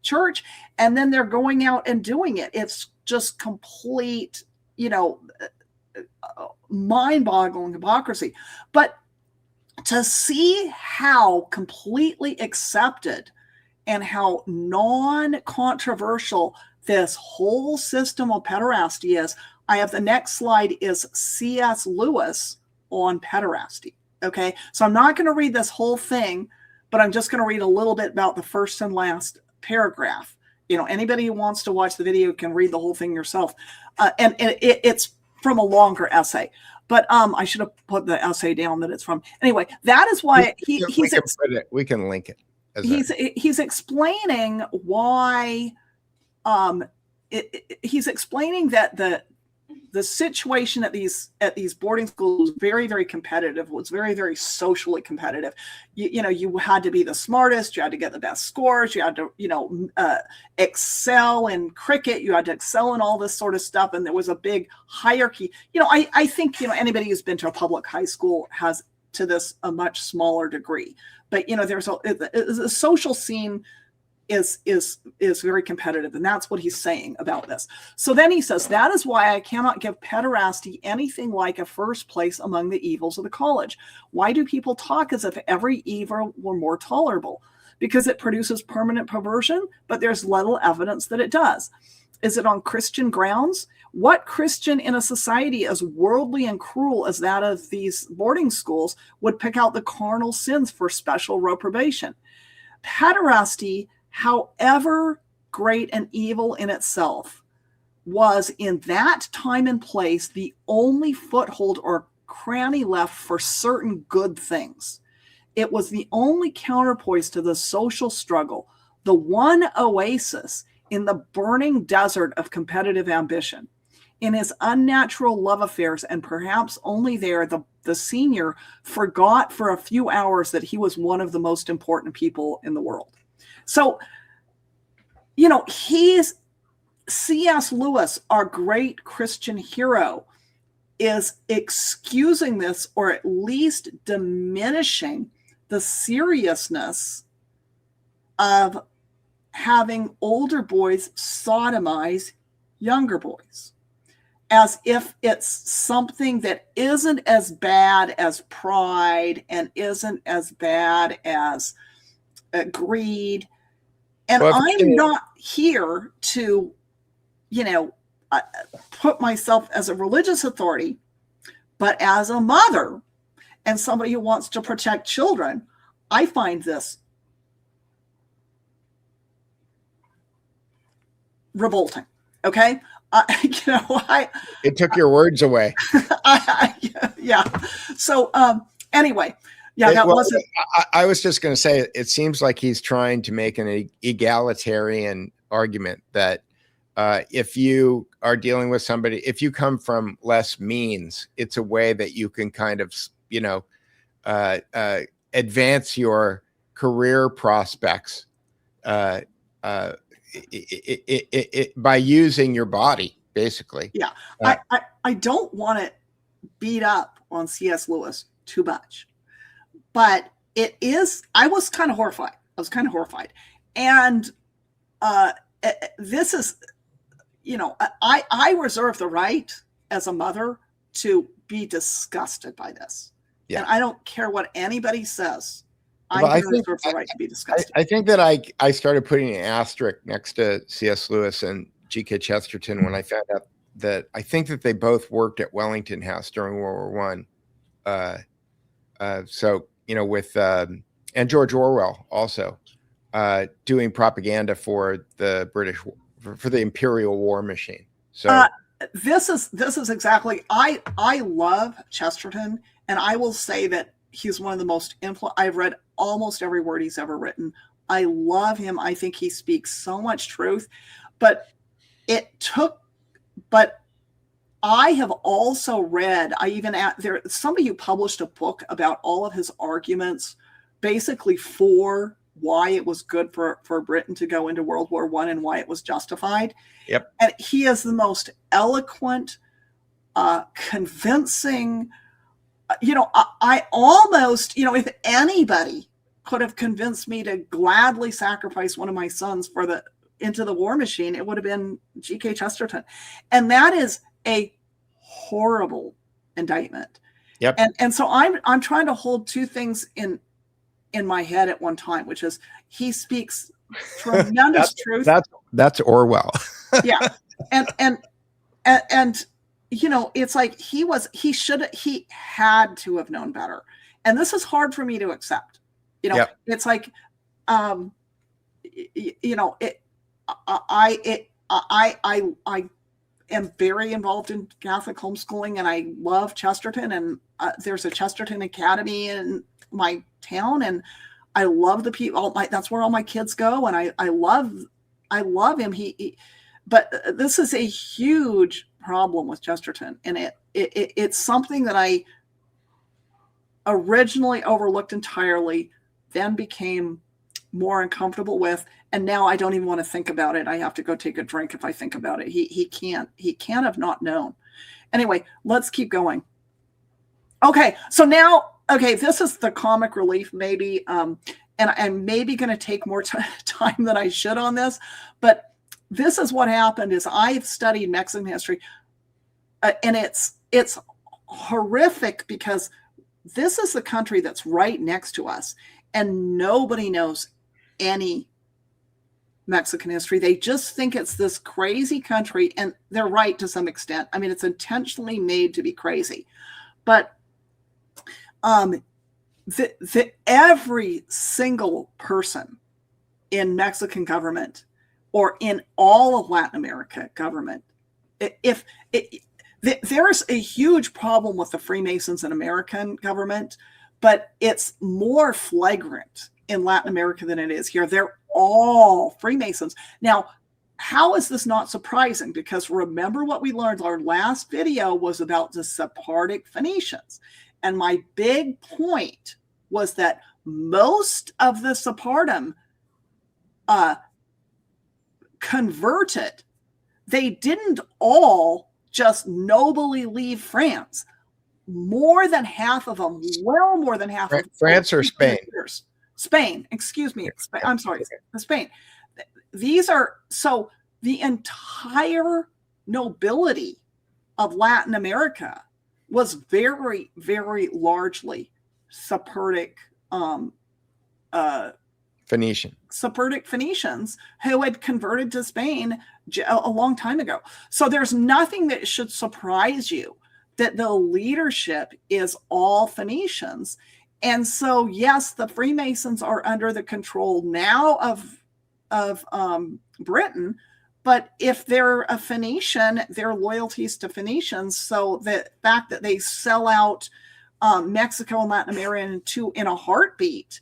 church. And then they're going out and doing it. It's just complete, mind-boggling hypocrisy. But to see how completely accepted and how non-controversial this whole system of pederasty is, I have the next slide is C.S. Lewis on pederasty. Okay, so I'm not going to read this whole thing, but I'm just going to read a little bit about the first and last paragraph. Anybody who wants to watch the video can read the whole thing yourself. And it's from a longer essay. But I should have put the essay down that it's from. Anyway, that is why we can link it. He's explaining why he's explaining that the situation at these boarding schools was very, very competitive. It was very, very socially competitive. You had to be the smartest. You had to get the best scores. You had to, excel in cricket. You had to excel in all this sort of stuff. And there was a big hierarchy. I think, anybody who's been to a public high school has to this a much smaller degree. But, there's a social scene is very competitive. And that's what he's saying about this. So then he says, that is why I cannot give pederasty anything like a first place among the evils of the college. Why do people talk as if every evil were more tolerable? Because it produces permanent perversion, but there's little evidence that it does. Is it on Christian grounds? What Christian in a society as worldly and cruel as that of these boarding schools would pick out the carnal sins for special reprobation? Pederasty, however great and evil in itself, was in that time and place the only foothold or cranny left for certain good things. It was the only counterpoise to the social struggle, the one oasis in the burning desert of competitive ambition. In his unnatural love affairs, and perhaps only there, the senior forgot for a few hours that he was one of the most important people in the world. So, he's C.S. Lewis, our great Christian hero, is excusing this, or at least diminishing the seriousness of having older boys sodomize younger boys, as if it's something that isn't as bad as pride and isn't as bad as greed. And I'm not here to, put myself as a religious authority, but as a mother and somebody who wants to protect children, I find this revolting. Okay. It took your words away. Yeah. So, anyway, yeah, wasn't. I was just going to say, it seems like he's trying to make an egalitarian argument that if you are dealing with somebody, if you come from less means, it's a way that you can kind of, advance your career prospects by using your body, basically. Yeah, I don't want to beat up on C.S. Lewis too much, but it is. I was kind of horrified. And this is, I reserve the right as a mother to be disgusted by this. Yeah. And I don't care what anybody says. I reserve the right to be disgusted. I think that I started putting an asterisk next to C.S. Lewis and G.K. Chesterton when I found out that I think that they both worked at Wellington House during World War I. So, with and George Orwell also doing propaganda for the British, for the Imperial War Machine. So this is exactly. I love Chesterton, and I will say that he's one of the most I've read almost every word he's ever written. I love him. I think he speaks so much truth. But it took, but I have also read, somebody who published a book about all of his arguments, basically for why it was good for Britain to go into World War I and why it was justified. Yep. And he is the most eloquent, convincing, I almost, if anybody could have convinced me to gladly sacrifice one of my sons into the war machine, it would have been G.K. Chesterton. And that is a horrible indictment. Yep. And so I'm trying to hold two things in my head at one time, which is he speaks tremendous truth. That's Orwell. Yeah. And it's like he had to have known better. And this is hard for me to accept. Yep. It's like, I am very involved in Catholic homeschooling, and I love Chesterton, and there's a Chesterton Academy in my town, and I love the people. That's where all my kids go, and I love him. But this is a huge problem with Chesterton, and it's something that I originally overlooked entirely, then became more uncomfortable with, and now I don't even want to think about it. I have to go take a drink if I think about it. He can't have not known. Anyway, let's keep going. Okay, so now, this is the comic relief, maybe, and I'm maybe going to take more time than I should on this, but this is what happened. Is I've studied Mexican history, and it's horrific because this is the country that's right next to us, and nobody knows any Mexican history. They just think it's this crazy country, and they're right to some extent. I mean, it's intentionally made to be crazy, but every single person in Mexican government or in all of Latin America government, there's a huge problem with the Freemasons in American government, but it's more flagrant in Latin America than it is here. They're all Freemasons. Now, how is this not surprising? Because remember what we learned, our last video was about the Sephardic Phoenicians. And my big point was that most of the Spartan converted. They didn't all just nobly leave France. More than half of them, well more than half of them. France or Spain? Spain, excuse me. I'm sorry, Spain. These are, so the entire nobility of Latin America was very, very largely Sephardic Phoenicians who had converted to Spain a long time ago. So there's nothing that should surprise you that the leadership is all Phoenicians. And so, yes, the Freemasons are under the control now of Britain, but if they're a Phoenician, their loyalties to Phoenicians. So the fact that they sell out Mexico and Latin America in a heartbeat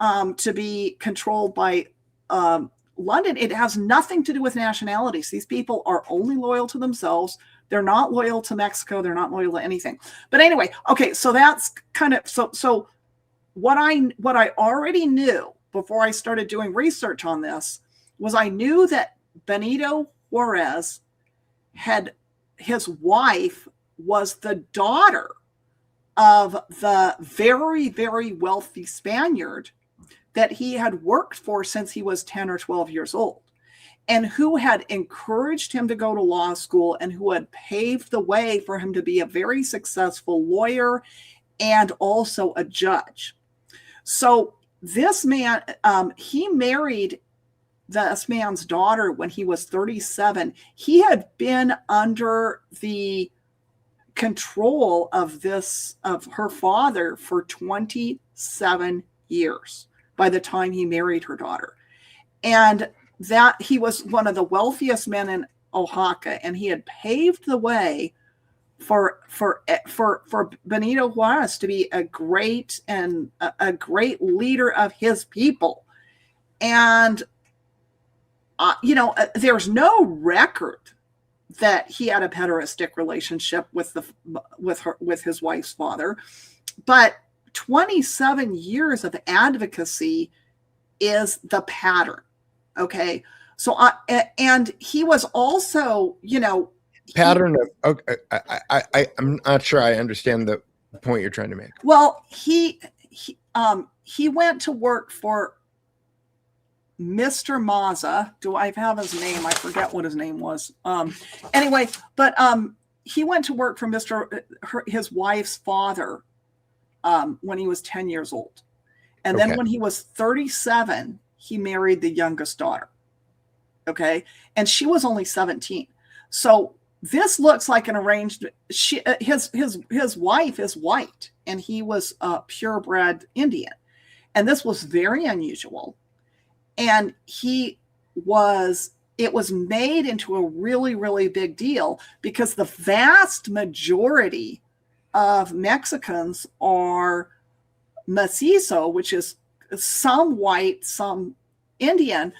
to be controlled by London, it has nothing to do with nationalities. These people are only loyal to themselves. They're not loyal to Mexico. They're not loyal to anything. But anyway, okay, so that's kind of so what I already knew before I started doing research on this was I knew that Benito Juarez his wife was the daughter of the very, very wealthy Spaniard that he had worked for since he was 10 or 12 years old, and who had encouraged him to go to law school and who had paved the way for him to be a very successful lawyer and also a judge. So this man, he married this man's daughter when he was 37. He had been under the control of her father for 27 years by the time he married her daughter. And that he was one of the wealthiest men in Oaxaca, and he had paved the way for Benito Juarez to be a great leader of his people. And there's no record that he had a pederastic relationship with his wife's father, but 27 years of advocacy is the pattern. Okay. So, and he was also, pattern of, okay, I'm not sure I understand the point you're trying to make. Well, he went to work for Mr. Mazza. Do I have his name? I forget what his name was. Anyway, but he went to work for his wife's father when he was 10 years old. And then when he was 37, he married the youngest daughter. Okay. And she was only 17. So this looks like an arranged, his wife is white and he was a purebred Indian. And this was very unusual. And it was made into a really, really big deal because the vast majority of Mexicans are mestizo, which is some white, some Indian,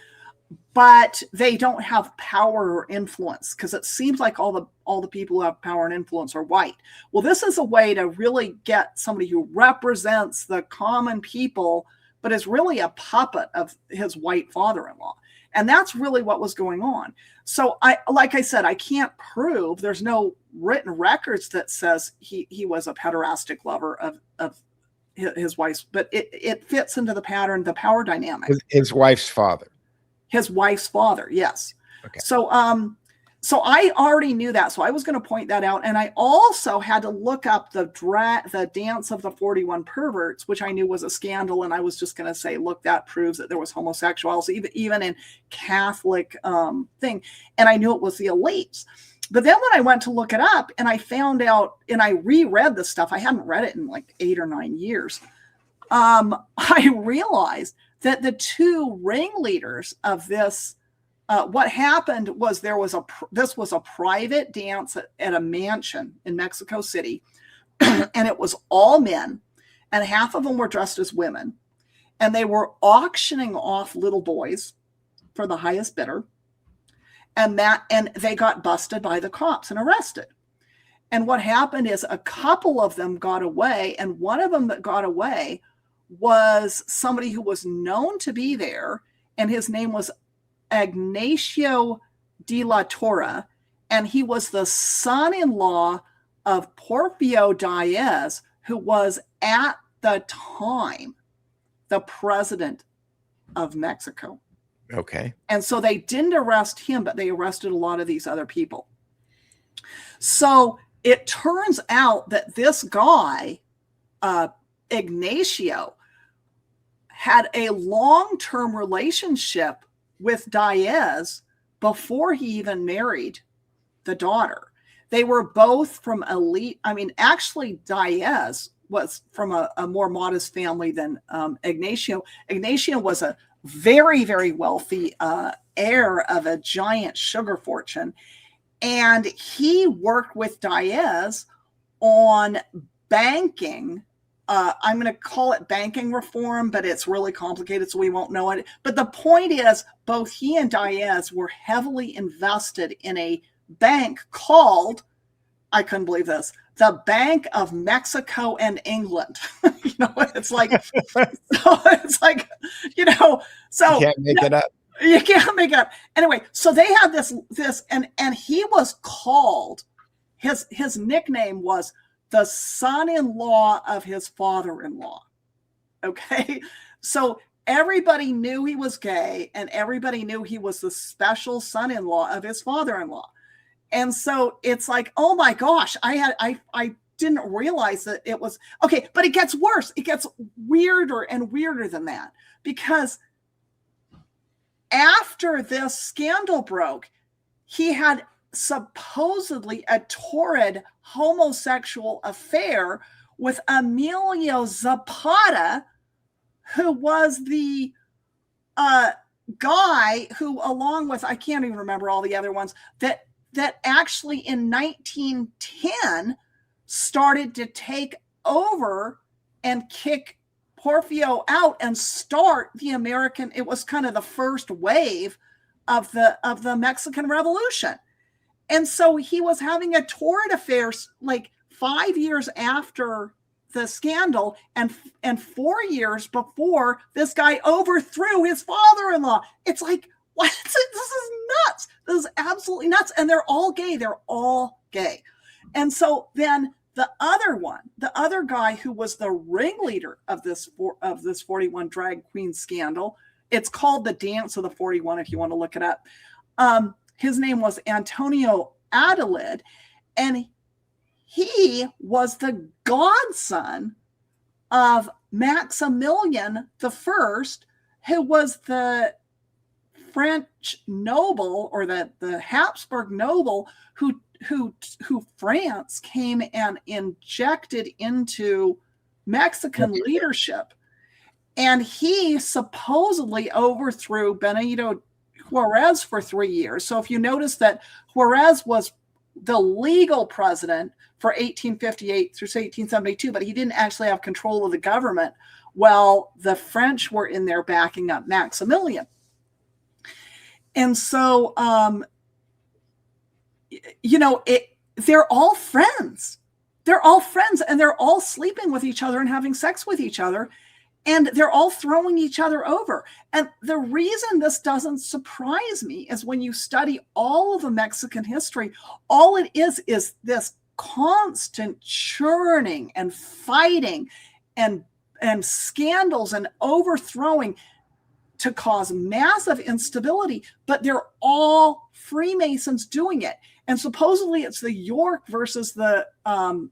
but they don't have power or influence because it seems like all the people who have power and influence are white. Well, this is a way to really get somebody who represents the common people, but is really a puppet of his white father-in-law. And that's really what was going on. So like I said, I can't prove, there's no written records that says he was a pederastic lover of his wife's, but it fits into the pattern, the power dynamic. His wife's father. His wife's father, yes. Okay. So I already knew that. So I was going to point that out. And I also had to look up the dance of the 41 perverts, which I knew was a scandal. And I was just going to say, look, that proves that there was homosexuality, even in Catholic thing. And I knew it was the elites. But then when I went to look it up and I found out, and I reread the stuff, I hadn't read it in like 8 or 9 years. I realized that the two ringleaders of this, what happened was this was a private dance at a mansion in Mexico City, and it was all men, and half of them were dressed as women, and they were auctioning off little boys for the highest bidder, and they got busted by the cops and arrested. And what happened is a couple of them got away, and one of them that got away was somebody who was known to be there, and his name was Ignacio de la Torre, and he was the son-in-law of Porfirio Diaz, who was at the time the president of Mexico. Okay. And so they didn't arrest him, but they arrested a lot of these other people. So it turns out that this guy, Ignacio, had a long-term relationship with Diaz before he even married the daughter. They were both from elite. I mean, actually, Diaz was from a more modest family than Ignacio. Ignacio was a very, very wealthy heir of a giant sugar fortune. And he worked with Diaz on banking. I'm going to call it banking reform, but it's really complicated, so we won't know it. But the point is, both he and Diaz were heavily invested in a bank called, I couldn't believe this, the Bank of Mexico and England. It's like, so it's like, so you can't make it up. You can't make it up. Anyway, so they had this, and he was called, his nickname was the son-in-law of his father-in-law. Okay. So everybody knew he was gay, and everybody knew he was the special son-in-law of his father-in-law. And so it's like, oh my gosh, I didn't realize that it was okay, but it gets worse. It gets weirder and weirder than that, because after this scandal broke, he had supposedly a torrid homosexual affair with Emilio Zapata, who was the guy who, along with, I can't even remember all the other ones, that actually in 1910 started to take over and kick Porfirio out and start the American, it was kind of the first wave of the Mexican Revolution. And so he was having a torrid affair like 5 years after the scandal, and 4 years before this guy overthrew his father-in-law. It's like, what? This is nuts. This is absolutely nuts. And they're all gay. They're all gay. And so then the other guy who was the ringleader of this 41 drag queen scandal, it's called the Dance of the 41 if you want to look it up. His name was Antonio Adelaide, and he was the godson of Maximilian I, who was the French noble, or the Habsburg noble who France came and injected into Mexican leadership. And he supposedly overthrew Benito Juarez for 3 years. So if you notice that Juarez was the legal president for 1858 through 1872, but he didn't actually have control of the government. Well, the French were in there backing up Maximilian. And so, they're all friends. They're all friends, and they're all sleeping with each other and having sex with each other. And they're all throwing each other over. And the reason this doesn't surprise me is when you study all of the Mexican history, all it is this constant churning and fighting and scandals and overthrowing to cause massive instability. But they're all Freemasons doing it. And supposedly it's the York versus the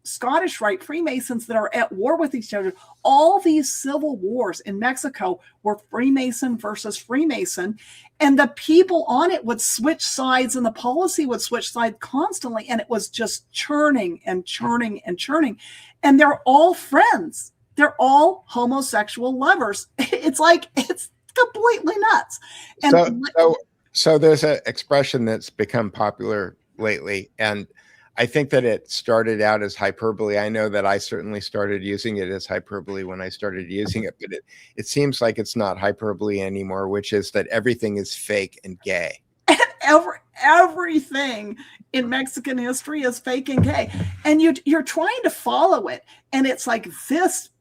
Scottish Rite Freemasons that are at war with each other. All these civil wars in Mexico were Freemason versus Freemason. And the people on it would switch sides, and the policy would switch sides constantly. And it was just churning and churning and churning. And they're all friends. They're all homosexual lovers. It's completely nuts. And so there's an expression that's become popular lately, and I think that it started out as hyperbole. I know that I certainly started using it as hyperbole when I started using it, but it seems like it's not hyperbole anymore, which is that everything is fake and gay. Everything in Mexican history is fake and gay, and you're trying to follow it, and it's like this.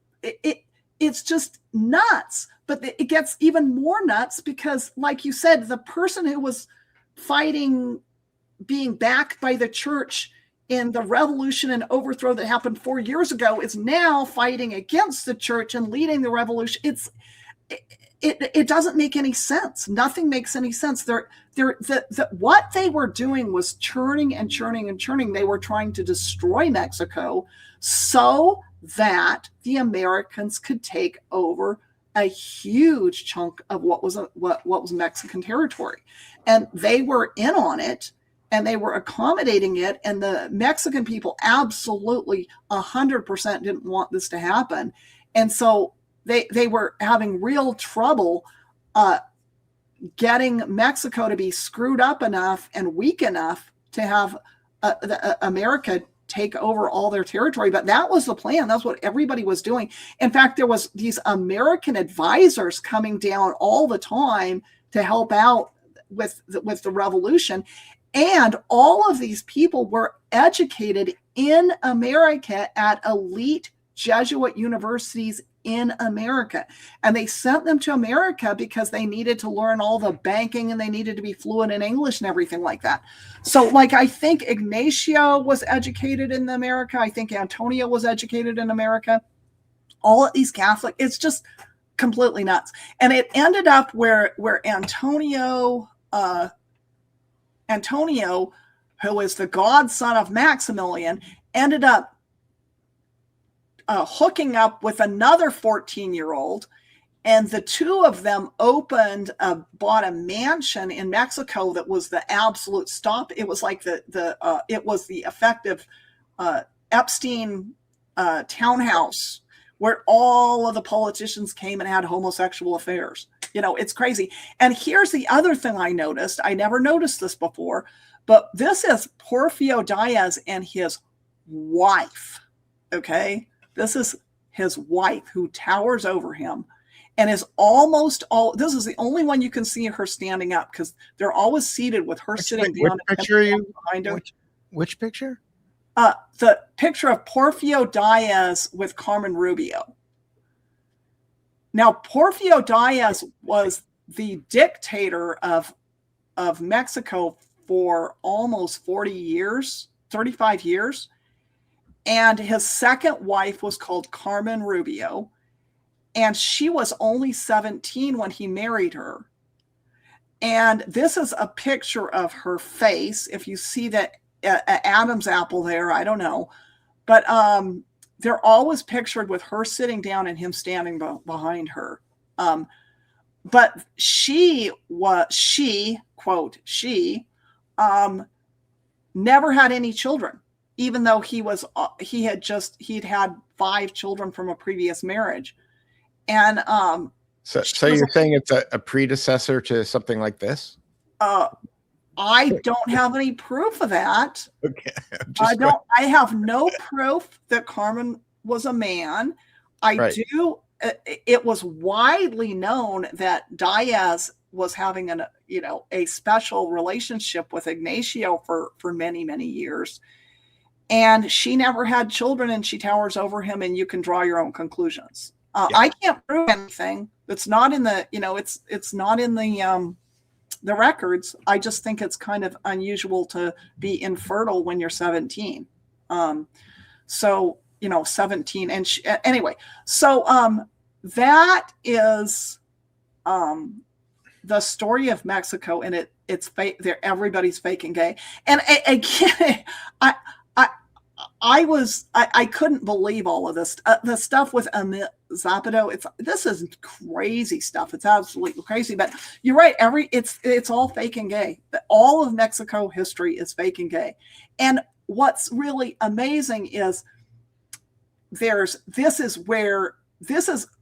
It's just nuts. But it gets even more nuts because, like you said, the person who was fighting being backed by the church in the revolution and overthrow that happened 4 years ago is now fighting against the church and leading the revolution. It doesn't make any sense. Nothing makes any sense. What they were doing was churning and churning and churning. They were trying to destroy Mexico so that the Americans could take over a huge chunk of what was Mexican territory. And they were in on it, and they were accommodating it. And the Mexican people absolutely 100% didn't want this to happen. And so they were having real trouble getting Mexico to be screwed up enough and weak enough to have America take over all their territory. But that was the plan. That's what everybody was doing. In fact, there was these American advisors coming down all the time to help out with the revolution. And all of these people were educated in America at elite Jesuit universities in America. And they sent them to America because they needed to learn all the banking, and they needed to be fluent in English and everything like that. So I think Ignacio was educated in America. I think Antonio was educated in America. All of these Catholic, it's just completely nuts. And it ended up where Antonio, who is the godson of Maximilian, ended up hooking up with another 14-year-old, and the two of them bought a mansion in Mexico that was the absolute stop. It was like it was the effective Epstein townhouse where all of the politicians came and had homosexual affairs. It's crazy. And here's the other thing I noticed. I never noticed this before, but this is Porfirio Diaz and his wife. Okay. This is his wife who towers over him. and is almost all. This is the only one you can see her standing up, because they're always seated with her sitting down. Which picture are you behind her? Which picture? The picture of Porfirio Diaz with Carmen Rubio. Now, Porfirio Diaz was the dictator of Mexico for almost 40 years, 35 years. And his second wife was called Carmen Rubio. And she was only 17 when he married her. And this is a picture of her face. If you see that Adam's apple there, I don't know. But they're always pictured with her sitting down and him standing behind her. But she never had any children, even though he'd had 5 children from a previous marriage. And so you're saying it's a predecessor to something like this? I don't have any proof of that. Okay. I have no proof that Carmen was a man. It was widely known that Diaz was having a special relationship with Ignacio for many, many years. And she never had children, and she towers over him, and you can draw your own conclusions. I can't prove anything. It's not in the, it's not in the records. I just think it's kind of unusual to be infertile when you're 17. 17. And anyway, so that is the story of Mexico, and it's fake. Everybody's fake and gay. And again, I couldn't believe all of this. The stuff with Zapado, this is crazy stuff. It's absolutely crazy. But you're right. It's all fake and gay. All of Mexico history is fake and gay. And what's really amazing is this is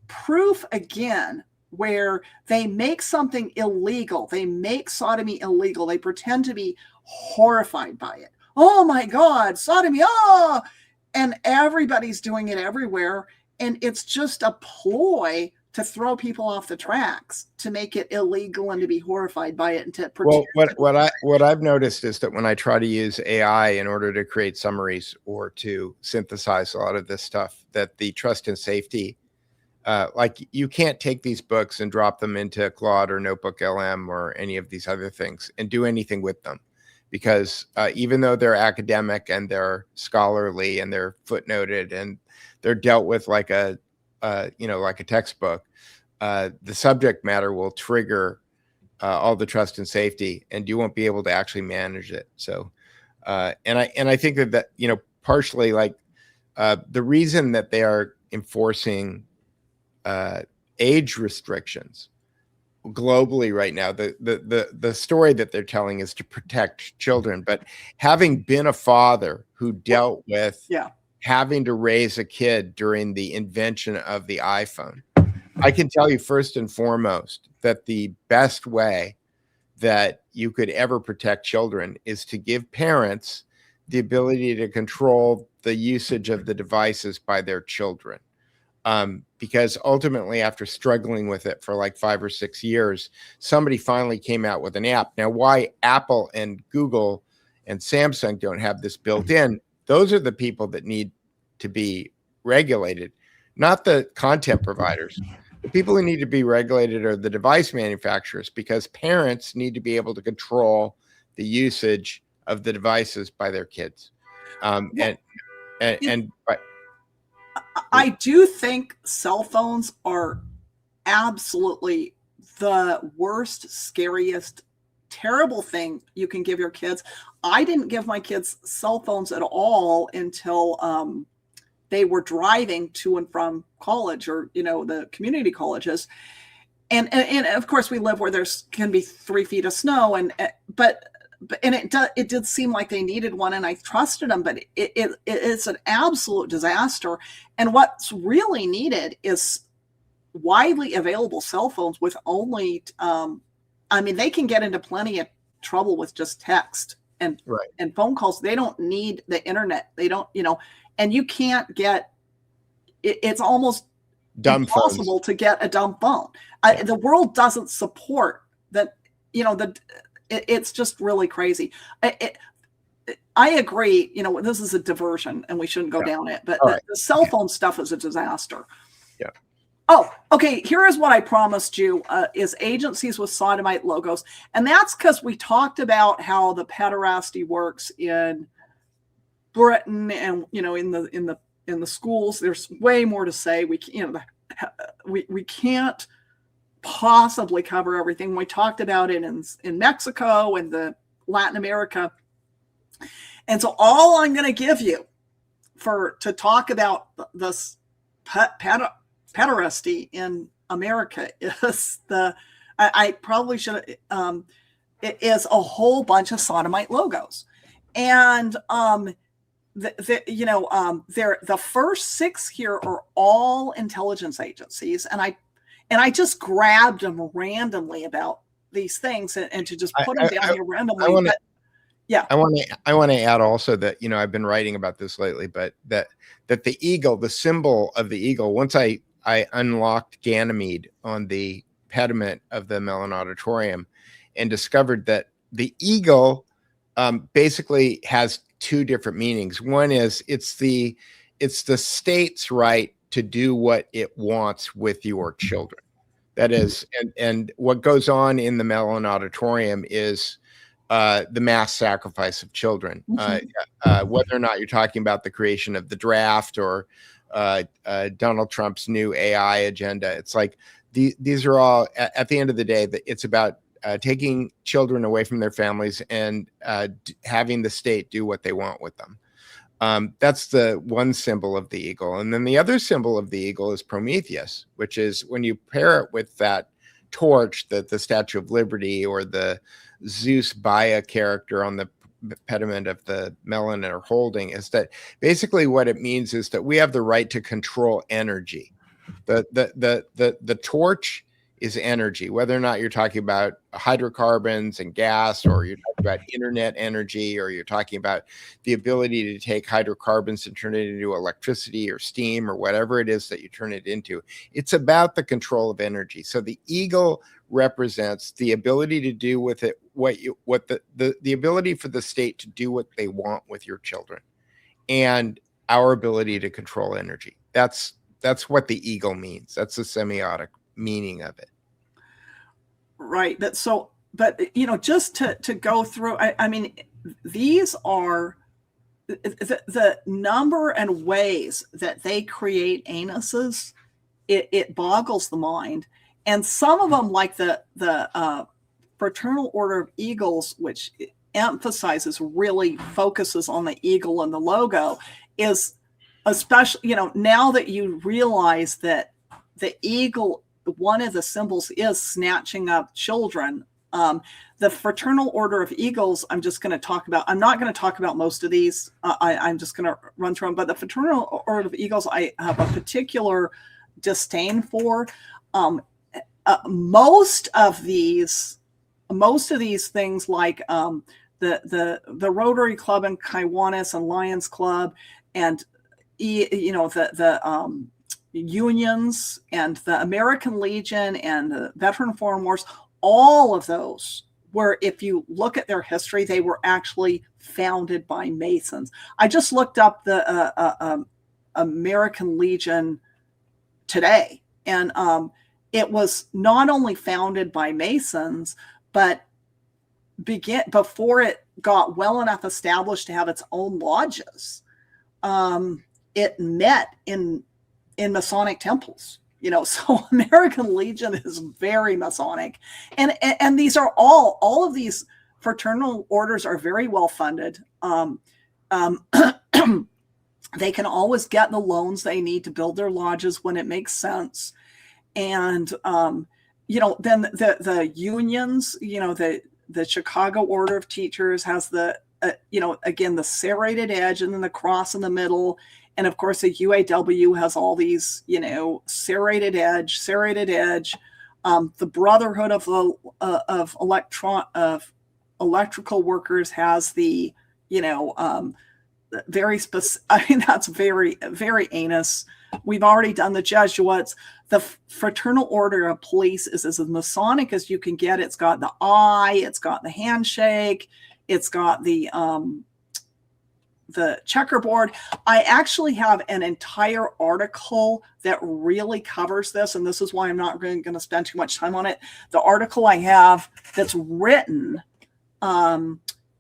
proof again where they make something illegal. They make sodomy illegal. They pretend to be horrified by it. Oh my God, sodomy, and everybody's doing it everywhere. And it's just a ploy to throw people off the tracks, to make it illegal and to be horrified by it. And to pretend. Well, what I've noticed is that when I try to use AI in order to create summaries or to synthesize a lot of this stuff, that the trust and safety, like you can't take these books and drop them into Claude or Notebook LM or any of these other things and do anything with them. Because even though they're academic and they're scholarly and they're footnoted and they're dealt with like a textbook, the subject matter will trigger all the trust and safety, and you won't be able to actually manage it. So, and I think that partially like the reason that they are enforcing age restrictions globally right now, the story that they're telling is to protect children. But having been a father who dealt with having to raise a kid during the invention of the iPhone, I can tell you first and foremost that the best way that you could ever protect children is to give parents the ability to control the usage of the devices by their children. Because ultimately, after struggling with it for like 5 or 6 years, somebody finally came out with an app. Now, why Apple and Google and Samsung don't have this built in, those are the people that need to be regulated, not the content providers. The people who need to be regulated are the device manufacturers, because parents need to be able to control the usage of the devices by their kids. I do think cell phones are absolutely the worst, scariest, terrible thing you can give your kids. I didn't give my kids cell phones at all until they were driving to and from college, or the community colleges, and of course we live where there's can be 3 feet of snow, but it did seem like they needed one, and I trusted them, but it's an absolute disaster. And what's really needed is widely available cell phones with only, they can get into plenty of trouble with just text and phone calls. They don't need the internet. They don't, and you can't get, it's almost dumb impossible phones. to get a dumb phone. The world doesn't support that. It's just really crazy. I agree. This is a diversion, and we shouldn't go down it. But the cell phone stuff is a disaster. Yeah. Oh, okay. Here is what I promised you: is agencies with sodomite logos, and that's because we talked about how the pederasty works in Britain, and in the schools. There's way more to say. We can't possibly cover everything. We talked about it in Mexico and the Latin America. And so all I'm going to give you to talk about this pederasty in America is I probably should, it is a whole bunch of sodomite logos. And the first 6 here are all intelligence agencies, and I just grabbed them randomly about these things and to just put them down here randomly. I want to add also that I've been writing about this lately, but that the eagle, the symbol of the eagle, once I unlocked Ganymede on the pediment of the Mellon Auditorium and discovered that the eagle basically has 2 different meanings. One is it's the state's right to do what it wants with your children. That is, and what goes on in the Mellon Auditorium is the mass sacrifice of children. Whether or not you're talking about the creation of the draft or Donald Trump's new AI agenda, it's like these are all, at the end of the day, it's about taking children away from their families and having the state do what they want with them. That's the one symbol of the eagle. And then the other symbol of the eagle is Prometheus, which is when you pair it with that torch that the Statue of Liberty or the Zeus Baia character on the pediment of the Mellon are holding, is that basically what it means is that we have the right to control energy. The torch is energy, whether or not you're talking about hydrocarbons and gas, or you're talking about internet energy, or you're talking about the ability to take hydrocarbons and turn it into electricity or steam or whatever it is that you turn it into. It's about the control of energy. So the eagle represents the ability to do with it the ability for the state to do what they want with your children, and our ability to control energy. That's what the eagle means. That's the semiotic meaning of it. Right. But just to go through, I mean, these are the number and ways that they create anuses. It boggles the mind. And some of them, like the Fraternal Order of Eagles, which really focuses on the eagle and the logo, is especially, now that you realize that the eagle, one of the symbols, is snatching up children. The Fraternal Order of Eagles, I'm just going to talk about. I'm not going to talk about most of these. I'm just going to run through them. But the Fraternal Order of Eagles, I have a particular disdain for. Most of these things, like the Rotary Club in Kiwanis and Lions Club, and the unions and the American Legion and the Veteran Foreign Wars, all of those were, if you look at their history, they were actually founded by Masons. I just looked up the American Legion today, and it was not only founded by Masons, but before it got well enough established to have its own lodges, it met in Masonic temples. So American Legion is very Masonic, and these are all of these fraternal orders are very well funded. They can always get the loans they need to build their lodges when it makes sense. And then the unions, the Chicago Order of Teachers has the again, the serrated edge, and then the cross in the middle. And of course, the UAW has all these, serrated edge. The Brotherhood of Electrical Workers has the, very specific. I mean, that's very, very anus. We've already done the Jesuits. The Fraternal Order of Police is as Masonic as you can get. It's got the eye, it's got the handshake, it's got the checkerboard. I actually have an entire article that really covers this, and this is why I'm not really going to spend too much time on it. The article I have that's written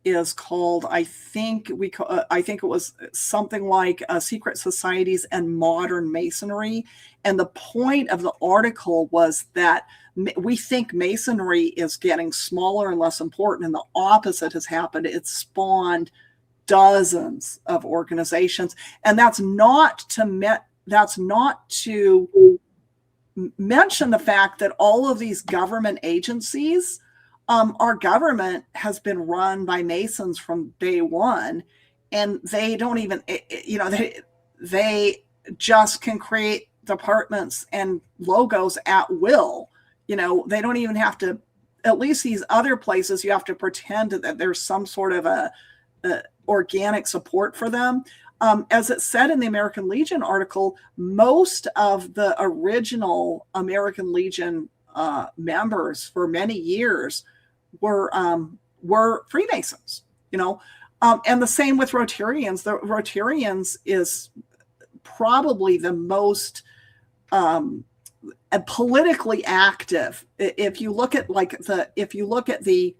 is called, I think it was something like Secret Societies and Modern Masonry. And the point of the article was that we think Masonry is getting smaller and less important, and the opposite has happened. It's spawned dozens of organizations, and that's not to mention the fact that all of these government agencies, our government has been run by Masons from day one, and they don't even, they just can create departments and logos at will. They don't even have to. At least these other places, you have to pretend that there's some sort of a organic support for them. As it said in the American Legion article, most of the original American Legion members for many years were Freemasons, and the same with Rotarians. The Rotarians is probably the most politically active. If you look at the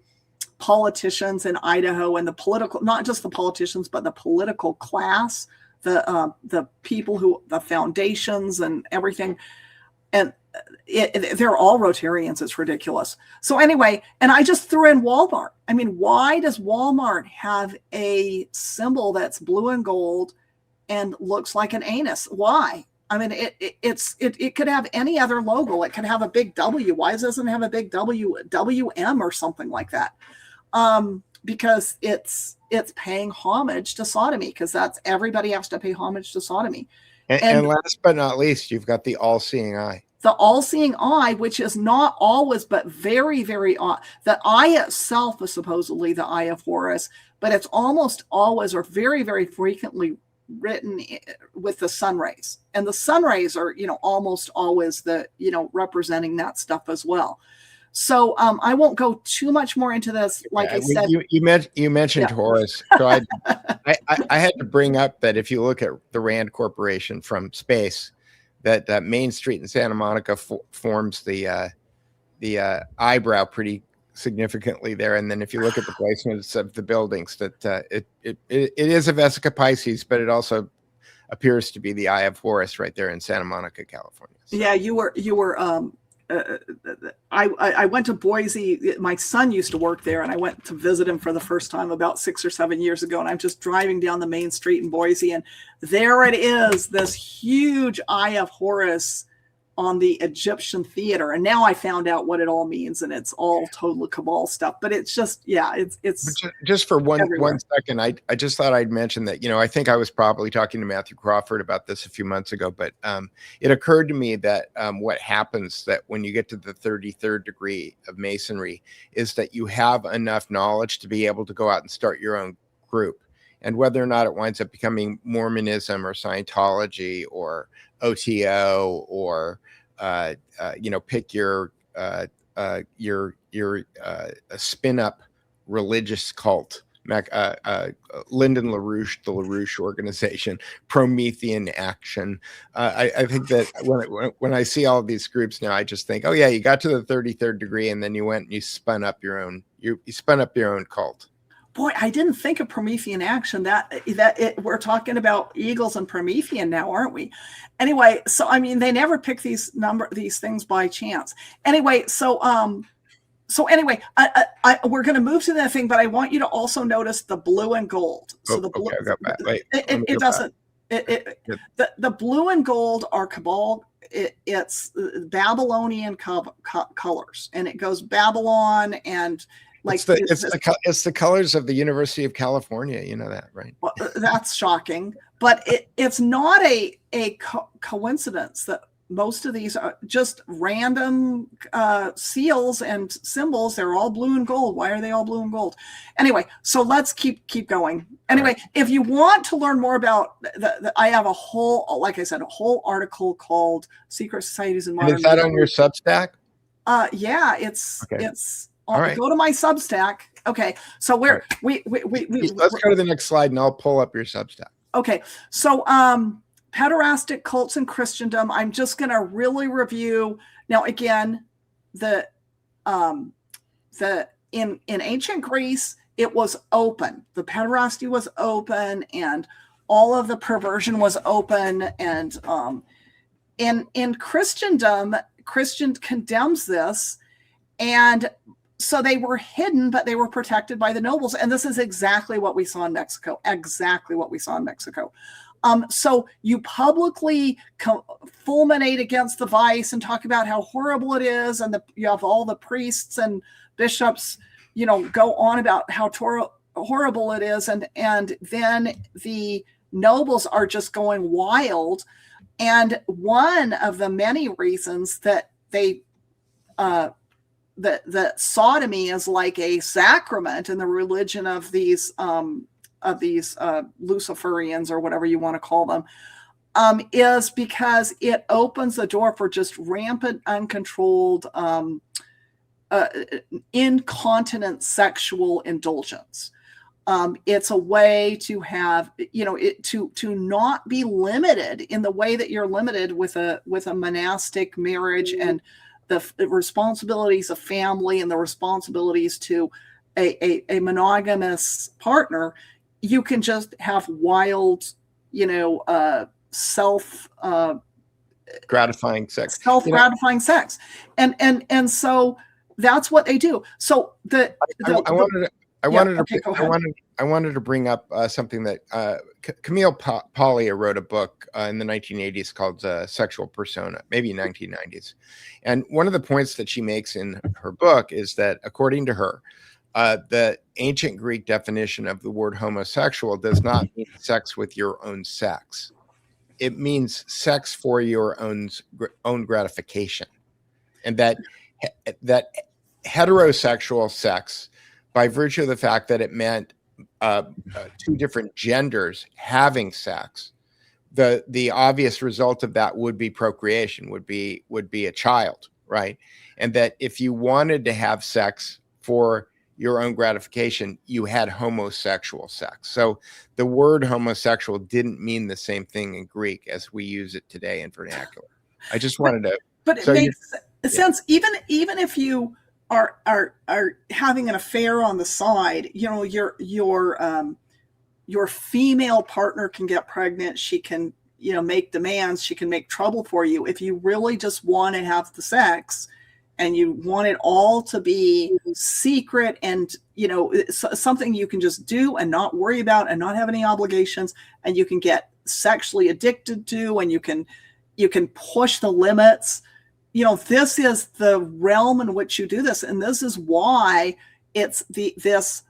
politicians in Idaho and the political, not just the politicians, but the political class, the people who, the foundations and everything, and they're all Rotarians. It's ridiculous. So anyway, and I just threw in Walmart. I mean, why does Walmart have a symbol that's blue and gold and looks like an anus? Why? I mean, it could have any other logo. It could have a big W. Why doesn't it have a big WM or something like that? Because it's paying homage to sodomy, because that's, everybody has to pay homage to sodomy. And last but not least, you've got the all-seeing eye. The all-seeing eye, which is not always, but very, very, the eye itself is supposedly the eye of Horus, but it's almost always, or very, very frequently, written with the sun rays, and the sun rays are, almost always the, representing that stuff as well. So I won't go too much more into this. Like I said, you mentioned Horus, so I had to bring up that if you look at the Rand Corporation from space, that Main Street in Santa Monica forms the eyebrow pretty significantly there, and then if you look at the placements of the buildings, that it is a Vesica Pisces, but it also appears to be the Eye of Horus right there in Santa Monica, California. So. Yeah, you were. I went to Boise. My son used to work there, and I went to visit him for the first time about 6 or 7 years ago. And I'm just driving down the main street in Boise, and there it is, this huge Eye of Horus on the Egyptian theater. And now I found out what it all means, and it's all total cabal stuff. But it's just, it's just for one second. I just thought I'd mention that, I think I was probably talking to Matthew Crawford about this a few months ago, but it occurred to me that what happens that when you get to the 33rd degree of Masonry is that you have enough knowledge to be able to go out and start your own group. And whether or not it winds up becoming Mormonism or Scientology or OTO or pick your spin up religious cult, Lyndon LaRouche, the LaRouche organization, Promethean Action. I think that when I see all of these groups now, I just think, oh yeah, you got to the 33rd degree and then you went and you spun up your own cult. Boy, I didn't think of Promethean Action. We're talking about Eagles and Promethean now, aren't we? Anyway, so I mean, they never pick these things by chance. Anyway, we're going to move to that thing, but I want you to also notice the blue and gold. So the blue, the blue and gold are cabal. It's Babylonian colors, and it goes Babylon and. Like it's the colors of the University of California, you know that, right? Well, that's shocking, but it's not a coincidence that most of these are just random seals and symbols. They're all blue and gold. Why are they all blue and gold? Anyway, so let's keep going. Anyway, if you want to learn more about I have a whole, like I said, a whole article called Secret Societies in Modern. And is that on your Substack? Yeah, it's okay. All right. Go to my Substack. Okay, so we're right. Let's go to the next slide, and I'll pull up your Substack. Okay, so pederastic cults in Christendom. I'm just going to really review now. Again, in ancient Greece, it was open. The pederasty was open, and all of the perversion was open. And in Christendom, Christian condemns this, and so they were hidden, but they were protected by the nobles. And this is exactly what we saw in Mexico. Exactly what we saw in Mexico. So you publicly fulminate against the vice and talk about how horrible it is. And you have all the priests and bishops, go on about how horrible it is. And then the nobles are just going wild. And one of the many reasons that that sodomy is like a sacrament in the religion of these Luciferians, or whatever you want to call them, is because it opens the door for just rampant, uncontrolled, incontinent sexual indulgence. It's a way to have, to not be limited in the way that you're limited with a monastic marriage and the responsibilities of family and the responsibilities to a monogamous partner. You can just have wild, gratifying sex. Self-gratifying sex. And so that's what they do. So I wanted to bring up something that Camille Paglia wrote a book in the 1980s called Sexual Persona, maybe 1990s. And one of the points that she makes in her book is that, according to her, the ancient Greek definition of the word homosexual does not mean sex with your own sex. It means sex for your own gratification. And that heterosexual sex, by virtue of the fact that it meant two different genders having sex, the obvious result of that would be procreation, would be a child, right? And that if you wanted to have sex for your own gratification, you had homosexual sex. So the word homosexual didn't mean the same thing in Greek as we use it today in vernacular. I just wanted to. But it makes sense, even if you are having an affair on the side, your female partner can get pregnant. She can, make demands. She can make trouble for you. If you really just want to have the sex and you want it all to be secret and, something you can just do and not worry about and not have any obligations, and you can get sexually addicted to, and you can push the limits. This is the realm in which you do this. And this is why this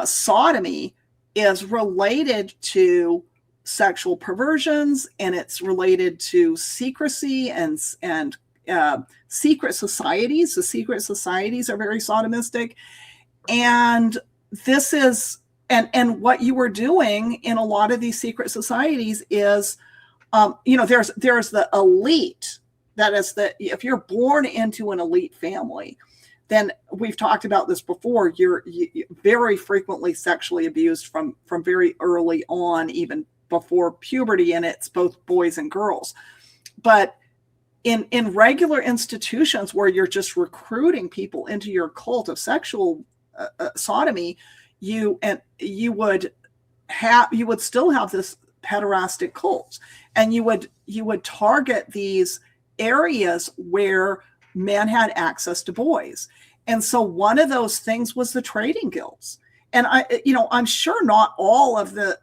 sodomy is related to sexual perversions, and it's related to secrecy and secret societies. The secret societies are very sodomistic. And this is, and what you were doing in a lot of these secret societies is, there's the elite. That is if you're born into an elite family, then we've talked about this before. You're very frequently sexually abused from very early on, even before puberty, and it's both boys and girls. But in regular institutions where you're just recruiting people into your cult of sexual sodomy, you would still have this pederastic cult, and you would target these areas where men had access to boys. And so one of those things was the trading guilds. And I'm sure not all of the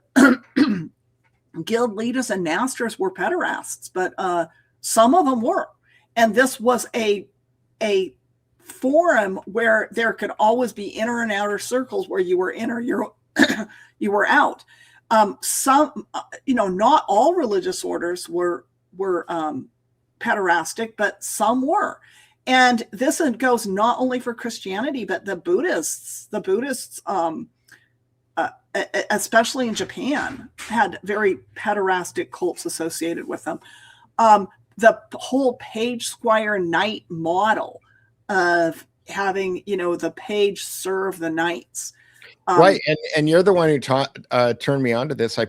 guild leaders and masters were pederasts, but some of them were. And this was a forum where there could always be inner and outer circles, where you were in or you were out. Some, not all religious orders were pederastic, but some were. And this goes not only for Christianity, but the Buddhists, especially in Japan, had very pederastic cults associated with them. The whole page squire knight model of having, the page serve the knights. Right, and you're the one who turned me on to this. I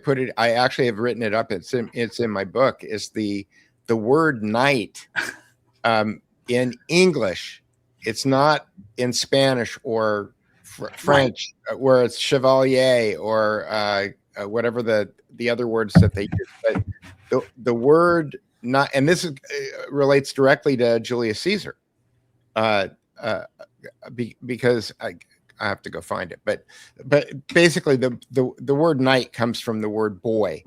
actually have written it up. It's in my book. Is the word knight in English? It's not in Spanish or French, right, where it's chevalier or whatever the other words that they use. But the word not, and this relates directly to Julius Caesar, because I have to go find it. But basically, the word knight comes from the word boy,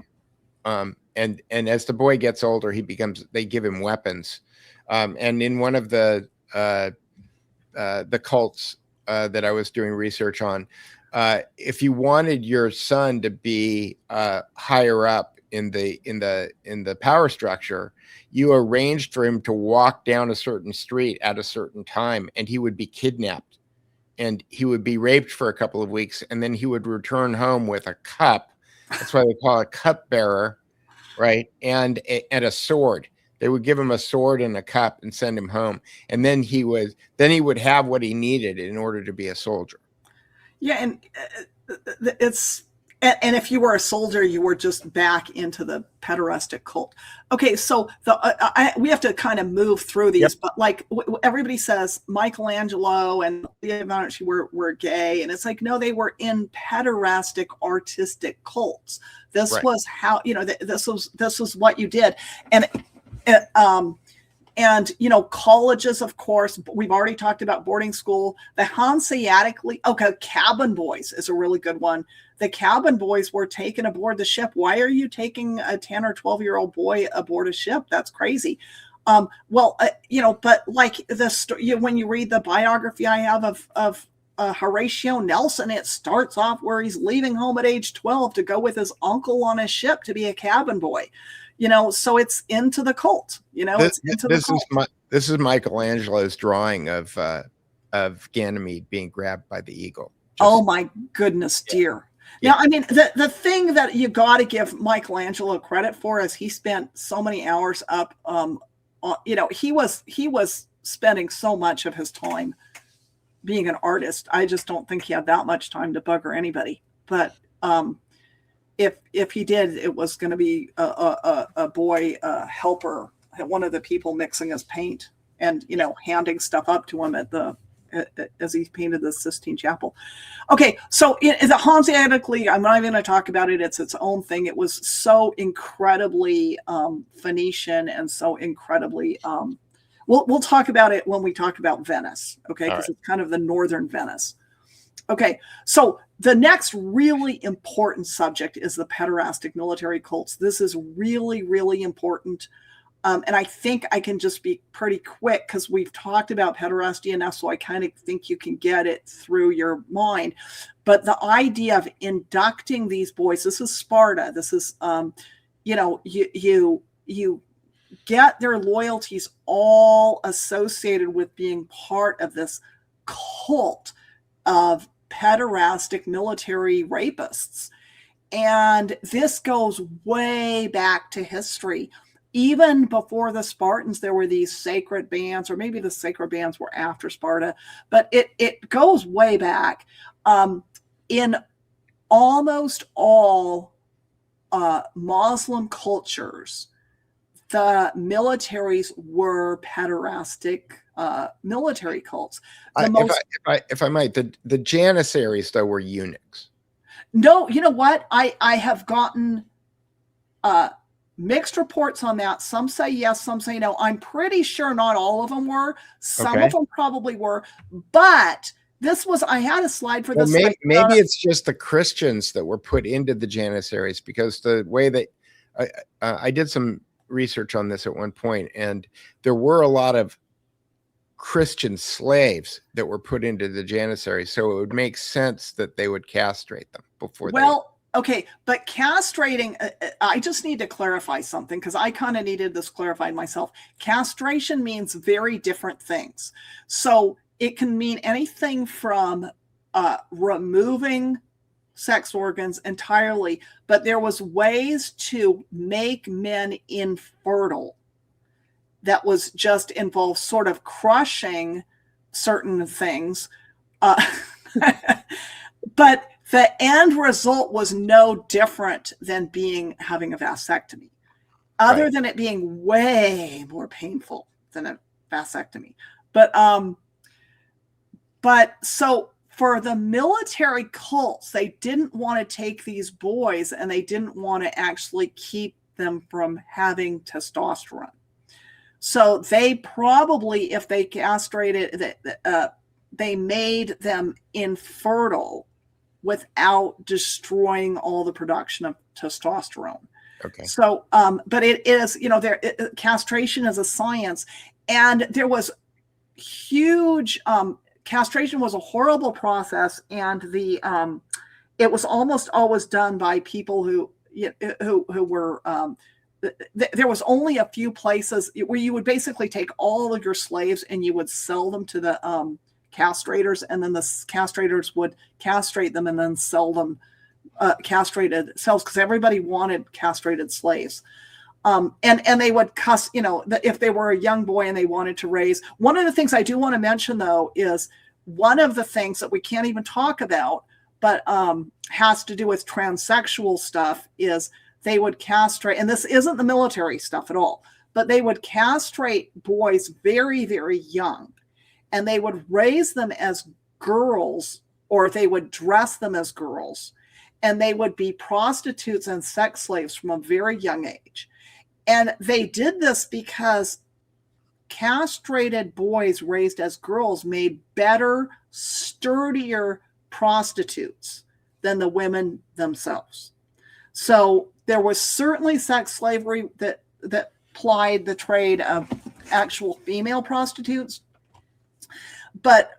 and as the boy gets older, they give him weapons, and in one of the cults that I was doing research on, if you wanted your son to be higher up in the power structure, you arranged for him to walk down a certain street at a certain time, and he would be kidnapped, and he would be raped for a couple of weeks, and then he would return home with a cup. That's why they call it cup bearer, right? And a sword. They would give him a sword and a cup and send him home, and then he would have what he needed in order to be a soldier. Yeah, and and if you were a soldier, you were just back into the pederastic cult. Okay, so we have to kind of move through these, yep. But like everybody says, Michelangelo and Leonardo da Vinci were gay, and it's like, no, they were in pederastic artistic cults. This right. was how, this was what you did, and colleges, of course, we've already talked about boarding school. The Hanseatic League, okay, cabin boys is a really good one. The cabin boys were taken aboard the ship. Why are you taking a 10 or 12-year-old boy aboard a ship? That's crazy. But like when you read the biography I have of Horatio Nelson, it starts off where he's leaving home at age 12 to go with his uncle on a ship to be a cabin boy. So it's into the cult. This is Michelangelo's drawing of Ganymede being grabbed by the eagle. Oh my goodness, dear. Yeah. Now, I mean, the thing that you got to give Michelangelo credit for is he spent so many hours up. He was spending so much of his time being an artist. I just don't think he had that much time to bugger anybody. But if he did, it was going to be a boy helper, one of the people mixing his paint and handing stuff up to him as he painted the Sistine Chapel. Okay, so in the Hanseatic League, I'm not even going to talk about it. It's its own thing. It was so incredibly Phoenician and so incredibly. We'll talk about it when we talk about Venice. Okay, because it's kind of the northern Venice. Okay, so the next really important subject is the pederastic military cults. This is really, really important. And I think I can just be pretty quick because we've talked about pederasty enough, so I kind of think you can get it through your mind. But the idea of inducting these boys, this is Sparta. This is, you get their loyalties all associated with being part of this cult of pederastic military rapists. And this goes way back to history. Even before the Spartans, there were these sacred bands, or maybe the sacred bands were after Sparta, but it goes way back. In almost all Muslim cultures, the militaries were pederastic military cults. If I might, the Janissaries, though, were eunuchs. No, you know what? I have gotten mixed reports on that. Some say yes, some say no. I'm pretty sure not all of them were. Some of them probably were. But I had a slide for this. Maybe it's just the Christians that were put into the Janissaries, because the way that I did some research on this at one point, and there were a lot of Christian slaves that were put into the Janissaries, so it would make sense that they would castrate them before. Okay, but castrating, I just need to clarify something because I kind of needed this clarified myself. Castration means very different things. So it can mean anything from removing sex organs entirely, but there was ways to make men infertile that was just involved sort of crushing certain things. But the end result was no different than having a vasectomy, other than it being way more painful than a vasectomy. But so for the military cults, they didn't want to take these boys and they didn't want to actually keep them from having testosterone. So they probably, if they castrated, they made them infertile without destroying all the production of testosterone. Okay. So, but it is, castration is a science, and there was huge, castration was a horrible process, and it was almost always done by people who were, there was only a few places where you would basically take all of your slaves and you would sell them to the, castrators, and then the castrators would castrate them and then sell them castrated cells, because everybody wanted castrated slaves. And they would if they were a young boy and they wanted to raise. One of the things I do want to mention, though, is one of the things that we can't even talk about, but has to do with transsexual stuff, is they would castrate, and this isn't the military stuff at all, but they would castrate boys very, very young. And they would raise them as girls, or they would dress them as girls, and they would be prostitutes and sex slaves from a very young age. And they did this because castrated boys raised as girls made better, sturdier prostitutes than the women themselves. So there was certainly sex slavery that plied the trade of actual female prostitutes. But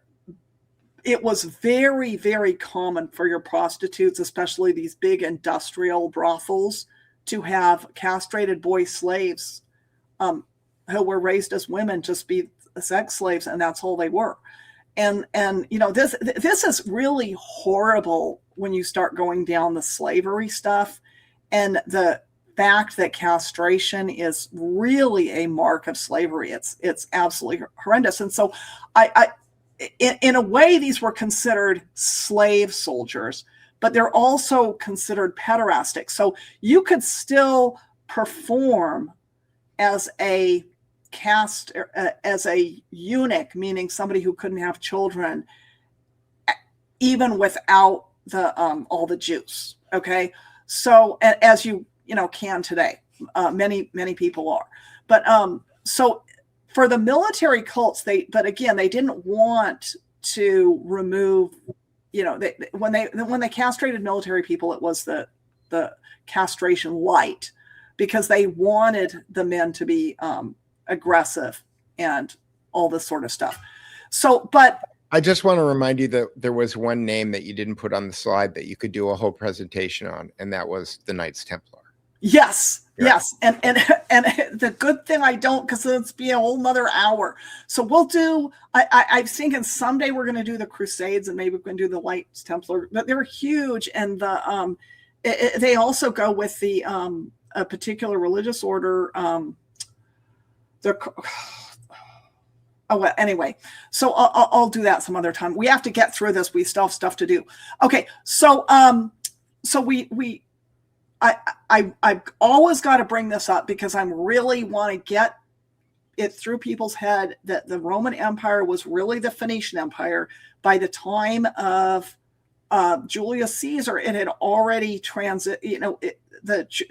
it was very, very common for your prostitutes, especially these big industrial brothels, to have castrated boy slaves who were raised as women, just be sex slaves, and that's all they were. And this is really horrible when you start going down the slavery stuff, and the fact that castration is really a mark of slavery. It's absolutely horrendous. And so in a way, these were considered slave soldiers, but they're also considered pederastic. So you could still perform as a eunuch, meaning somebody who couldn't have children, even without the all the juice. Okay, so as you can today, many people are, but so. For the military cults, they didn't want to remove, when they castrated military people, it was the castration light, because they wanted the men to be aggressive and all this sort of stuff. So, but I just want to remind you that there was one name that you didn't put on the slide that you could do a whole presentation on, and that was the Knights Templar. Yes. Yes. And the good thing I don't, because it's be a whole nother hour. So we'll do, I'm thinking someday we're going to do the Crusades, and maybe we can do the Knights Templar, but they're huge. And they also go with the, a particular religious order. Anyway, so I'll do that some other time. We have to get through this. We still have stuff to do. Okay. So I've always got to bring this up, because I really want to get it through people's head that the Roman Empire was really the Phoenician Empire. By the time of Julius Caesar, it had already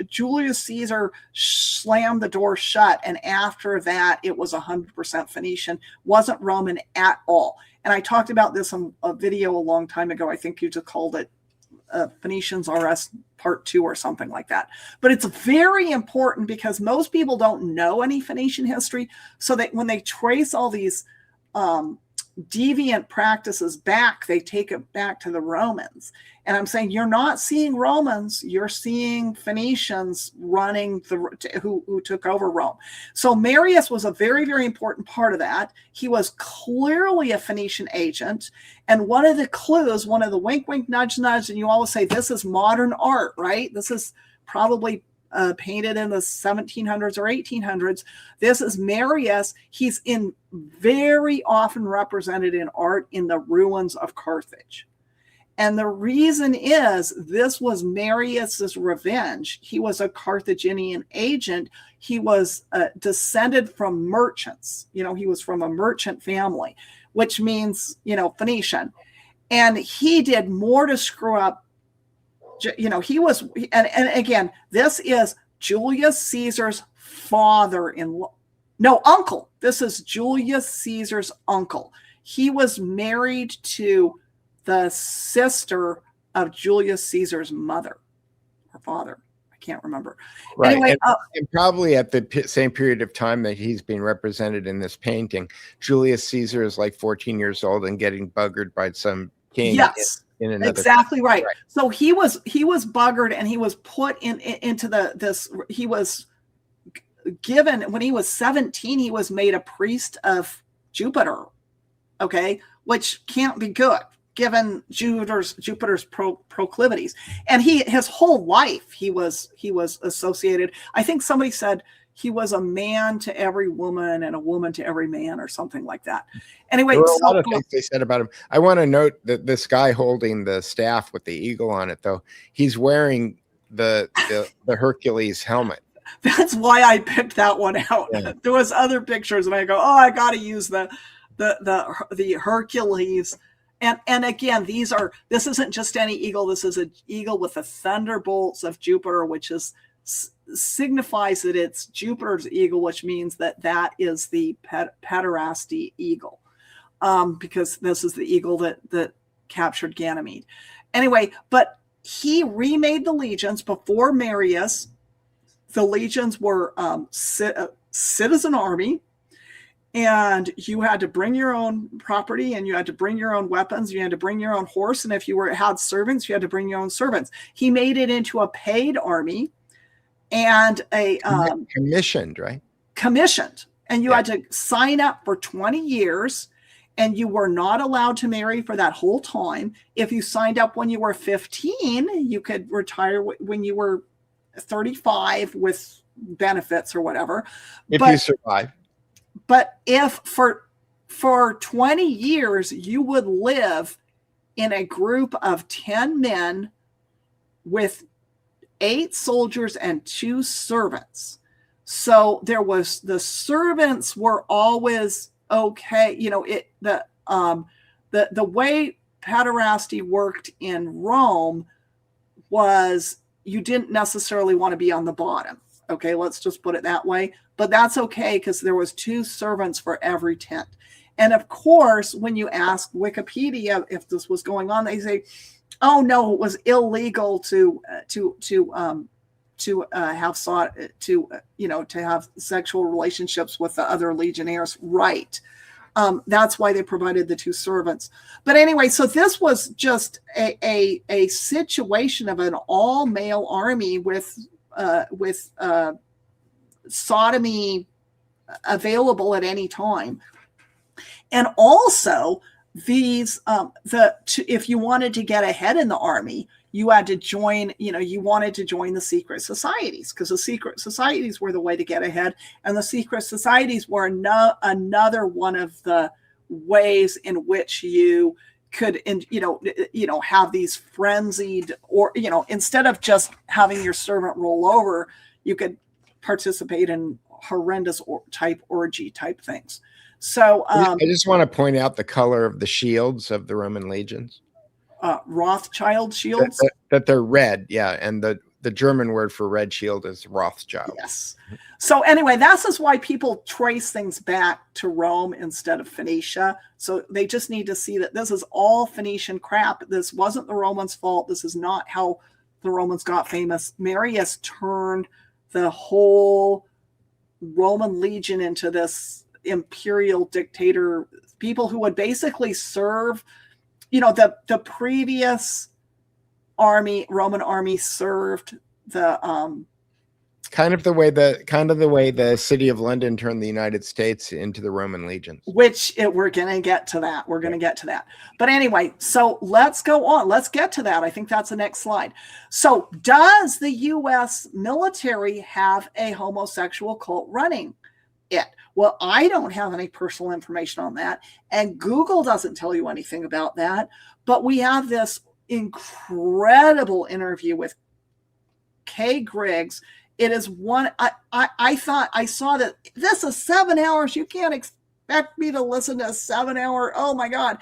Julius Caesar slammed the door shut, and after that, it was 100% Phoenician, wasn't Roman at all. And I talked about this on a video a long time ago. I think you just called it Phoenicians RS Part 2 or something like that. But it's very important, because most people don't know any Phoenician history. So that when they trace all these deviant practices back. They take it back to the Romans. And I'm saying you're not seeing Romans, you're seeing Phoenicians running who took over Rome. So Marius was a very, very important part of that. He was clearly a Phoenician agent. And one of the clues, one of the wink, wink, nudge, nudge, and you always say, this is modern art, right? This is probably painted in the 1700s or 1800s. This is Marius. He's very often represented in art in the ruins of Carthage. And the reason is this was Marius's revenge. He was a Carthaginian agent. He was descended from merchants. He was from a merchant family, which means, Phoenician. And he did more to screw up. He was, and again, this is Julius Caesar's father-in-law. No, uncle. This is Julius Caesar's uncle. He was married to the sister of Julius Caesar's mother or father. I can't remember. Right. Anyway, and probably at the same period of time that he's being represented in this painting, Julius Caesar is like 14 years old and getting buggered by some king. Yes. In another exactly right. So he was buggered, and he was put into this. He was given, when he was 17, he was made a priest of Jupiter. Okay, which can't be good given Jupiter's proclivities. And his whole life he was associated. I think somebody said he was a man to every woman and a woman to every man, or something like that. Anyway, there were a lot of things they said about him. I want to note that this guy holding the staff with the eagle on it, though, he's wearing the Hercules helmet. That's why I picked that one out. Yeah. There was other pictures, and I go, oh, I got to use the Hercules. And again, this isn't just any eagle. This is an eagle with the thunderbolts of Jupiter, which signifies that it's Jupiter's eagle, which means that is the Pederasty eagle, because this is the eagle that captured Ganymede. Anyway, but he remade the legions before Marius. The legions were citizen army, and you had to bring your own property, and you had to bring your own weapons, you had to bring your own horse, and if you had servants, you had to bring your own servants. He made it into a paid army and a commissioned, right? Commissioned, and you had to sign up for 20 years, and you were not allowed to marry for that whole time. If you signed up when you were 15, you could retire when you were 35 with benefits or whatever. If you survive. But if for 20 years you would live in a group of 10 men with 8 soldiers and 2 servants. So the servants were always okay. The way Pederasty worked in Rome was you didn't necessarily want to be on the bottom. Okay, let's just put it that way. But that's okay, because there was 2 servants for every tent. And of course, when you ask Wikipedia if this was going on, they say, "Oh no, it was illegal to have sexual relationships with the other legionnaires." Right. That's why they provided the 2 servants. But anyway, so this was just a situation of an all male army with sodomy available at any time. And also these if you wanted to get ahead in the army, you had to join, you wanted to join the secret societies, because the secret societies were the way to get ahead. And the secret societies were another one of the ways in which you could, have these frenzied, or, instead of just having your servant roll over, you could participate in horrendous orgy type things. So I just want to point out the color of the shields of the Roman legions. Rothschild shields. That they're red, yeah, and the German word for red shield is Rothschild. Yes. So anyway, this is why people trace things back to Rome instead of Phoenicia. So they just need to see that this is all Phoenician crap. This wasn't the Romans' fault. This is not how the Romans got famous. Marius turned the whole Roman legion into this imperial dictator, people who would basically serve, the previous army, Roman army served the kind of the way the city of London turned the United States into the Roman legions. We're going to get to that. We're going to get to that. But anyway, so let's go on. Let's get to that. I think that's the next slide. So does the U.S. military have a homosexual cult running it? Well, I don't have any personal information on that, and Google doesn't tell you anything about that. But we have this incredible interview with Kay Griggs. It is one, I thought, I saw that this is 7 hours. You can't expect me to listen to a 7 hour. Oh my God.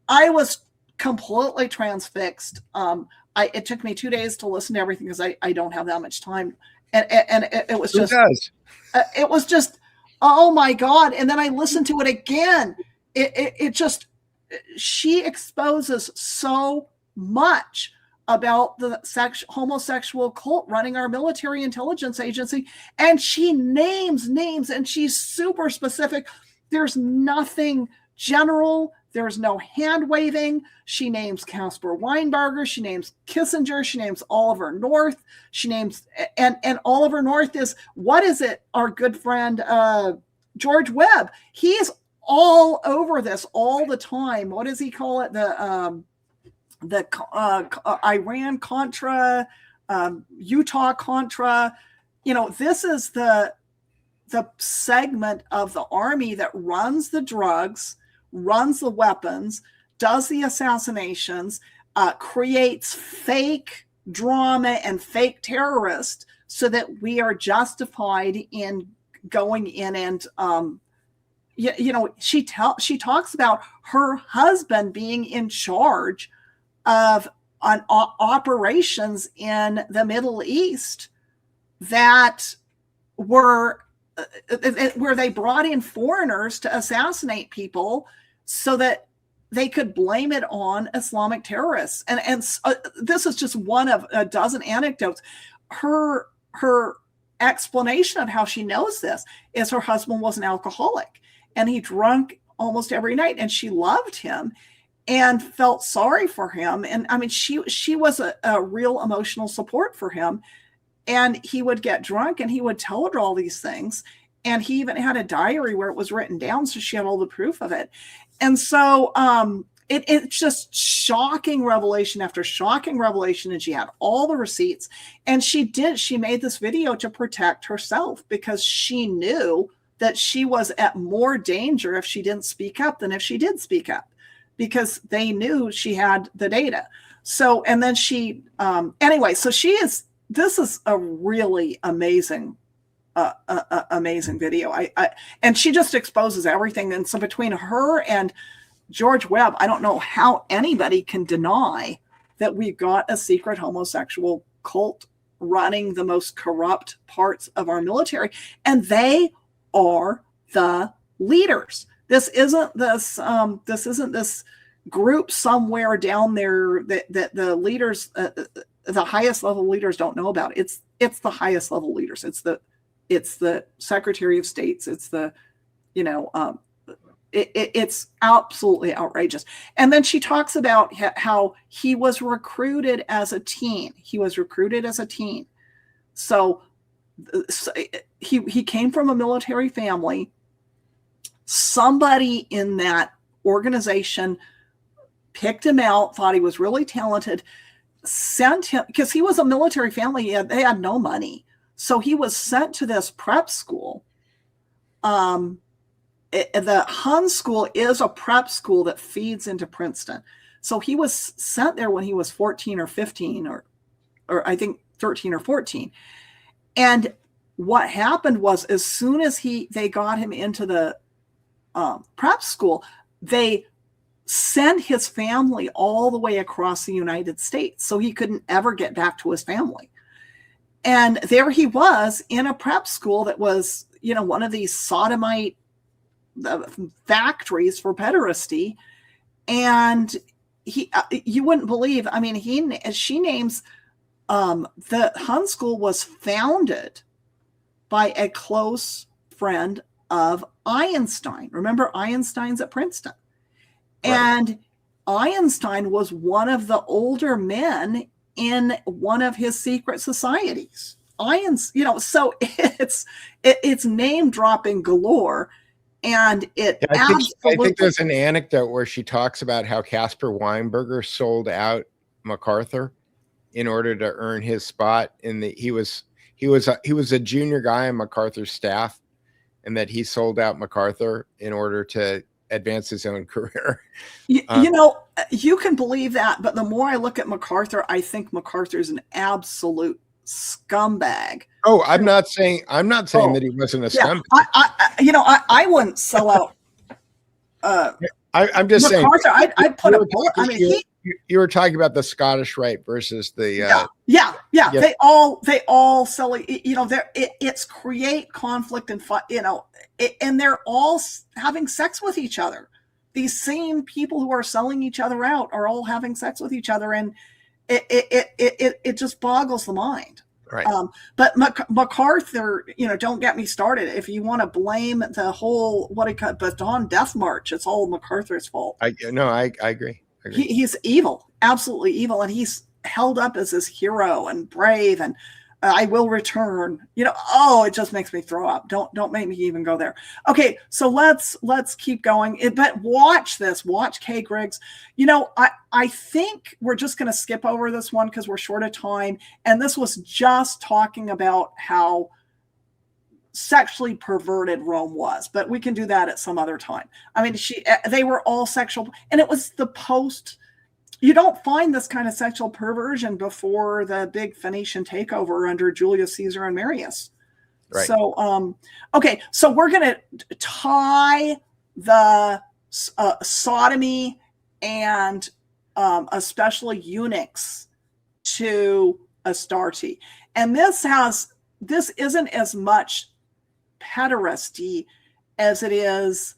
I was completely transfixed. It took me 2 days to listen to everything because I don't have that much time. And it was just, it was just, oh my God. And then I listened to it again. It just, she exposes so much about the homosexual cult running our military intelligence agency. And she names names, and she's super specific. There's nothing general. There's no hand waving. She names Caspar Weinberger. She names Kissinger. She names Oliver North. She names, and Oliver North is, what is it? Our good friend, George Webb. He's all over this all the time. What does he call it? The Iran Contra, Utah Contra. This is the segment of the army that runs the drugs, runs the weapons, does the assassinations, creates fake drama and fake terrorists so that we are justified in going in and she talks about her husband being in charge of operations in the Middle East that were where they brought in foreigners to assassinate people so that they could blame it on Islamic terrorists. And this is just one of a dozen anecdotes. Her explanation of how she knows this is her husband was an alcoholic and he drank almost every night, and she loved him and felt sorry for him. And I mean, she was a real emotional support for him. And he would get drunk and he would tell her all these things. And he even had a diary where it was written down, so she had all the proof of it. And so it's just shocking revelation after shocking revelation. And she had all the receipts. And she made this video to protect herself because she knew that she was at more danger if she didn't speak up than if she did speak up, because they knew she had the data. So, and then she, anyway, so this is a really amazing, amazing video. And she just exposes everything. And so between her and George Webb, I don't know how anybody can deny that we've got a secret homosexual cult running the most corrupt parts of our military. And they are the leaders. This isn't this group somewhere down there that the leaders, the highest level leaders don't know about. It's the highest level leaders. It's the Secretary of States. It's the, it's absolutely outrageous. And then she talks about how he was recruited as a teen. So he came from a military family. Somebody in that organization picked him out, thought he was really talented, sent him, because he was a military family. They had no money. So he was sent to this prep school. The Hun school is a prep school that feeds into Princeton. So he was sent there when he was 14 or 15 or I think 13 or 14. And what happened was, as soon as they got him into the prep school, they sent his family all the way across the United States so he couldn't ever get back to his family. And there he was in a prep school that was, one of these sodomite factories for pederasty. And you wouldn't believe, I mean, she names the Hun school was founded by a close friend of Einstein. Remember, Einstein's at Princeton. Right. And Einstein was one of the older men in one of his secret societies. So it's name dropping galore. And I think there's an anecdote where she talks about how Caspar Weinberger sold out MacArthur in order to earn his spot he was a junior guy on MacArthur's staff, and that he sold out MacArthur in order to advance his own career. You can believe that, but the more I look at MacArthur, I think MacArthur's an absolute scumbag. Oh, I'm not saying that he wasn't a scumbag. I wouldn't sell out. I'm just MacArthur, saying. I'd put a bullet. I mean, you were talking about the Scottish Rite versus the. Yeah. They all sell. It's create conflict and fun. And they're all having sex with each other. These same people who are selling each other out are all having sex with each other, and it just boggles the mind. Right. But MacArthur, don't get me started. If you want to blame the whole Baton Death March, it's all MacArthur's fault. I agree. He's evil, absolutely evil, and he's held up as this hero and brave and I will return. It just makes me throw up. Don't make me even go there. Okay, so let's keep going. But watch Kay Griggs. I think we're just going to skip over this one because we're short of time. And this was just talking about how sexually perverted Rome was, but we can do that at some other time. I mean, they were all sexual, and it was the post. You don't find this kind of sexual perversion before the big Phoenician takeover under Julius Caesar and Marius. Right. So, okay, so we're going to tie the sodomy and especially eunuchs to Astarte. And this isn't as much pederasty as it is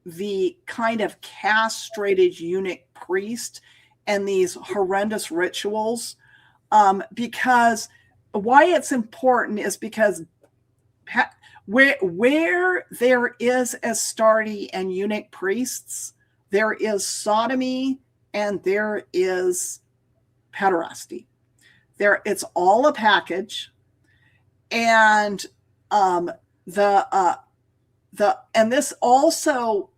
the kind of castrated eunuch priest and these horrendous rituals. Because why it's important is because where there is Astarte and eunuch priests, there is sodomy and there is pederasty. It's all a package. And and this also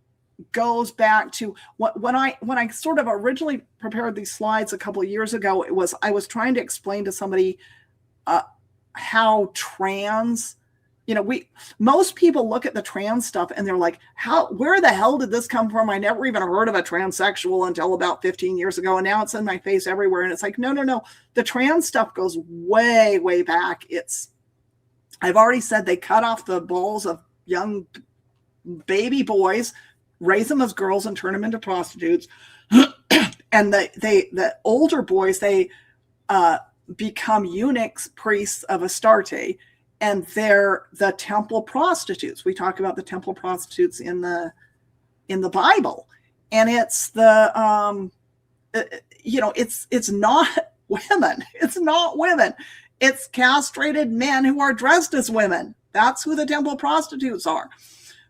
goes back to when I sort of originally prepared these slides a couple of years ago. I was trying to explain to somebody how trans, most people look at the trans stuff and they're like, where the hell did this come from? I never even heard of a transsexual until about 15 years ago, and now it's in my face everywhere. And it's like, no, the trans stuff goes way, way back. I've already said they cut off the balls of young baby boys, raise them as girls, and turn them into prostitutes. And the older boys, they become eunuchs, priests of Astarte, and they're the temple prostitutes. We talk about the temple prostitutes in the Bible, and it's the it's not women. It's not women. It's castrated men who are dressed as women. That's who the temple prostitutes are.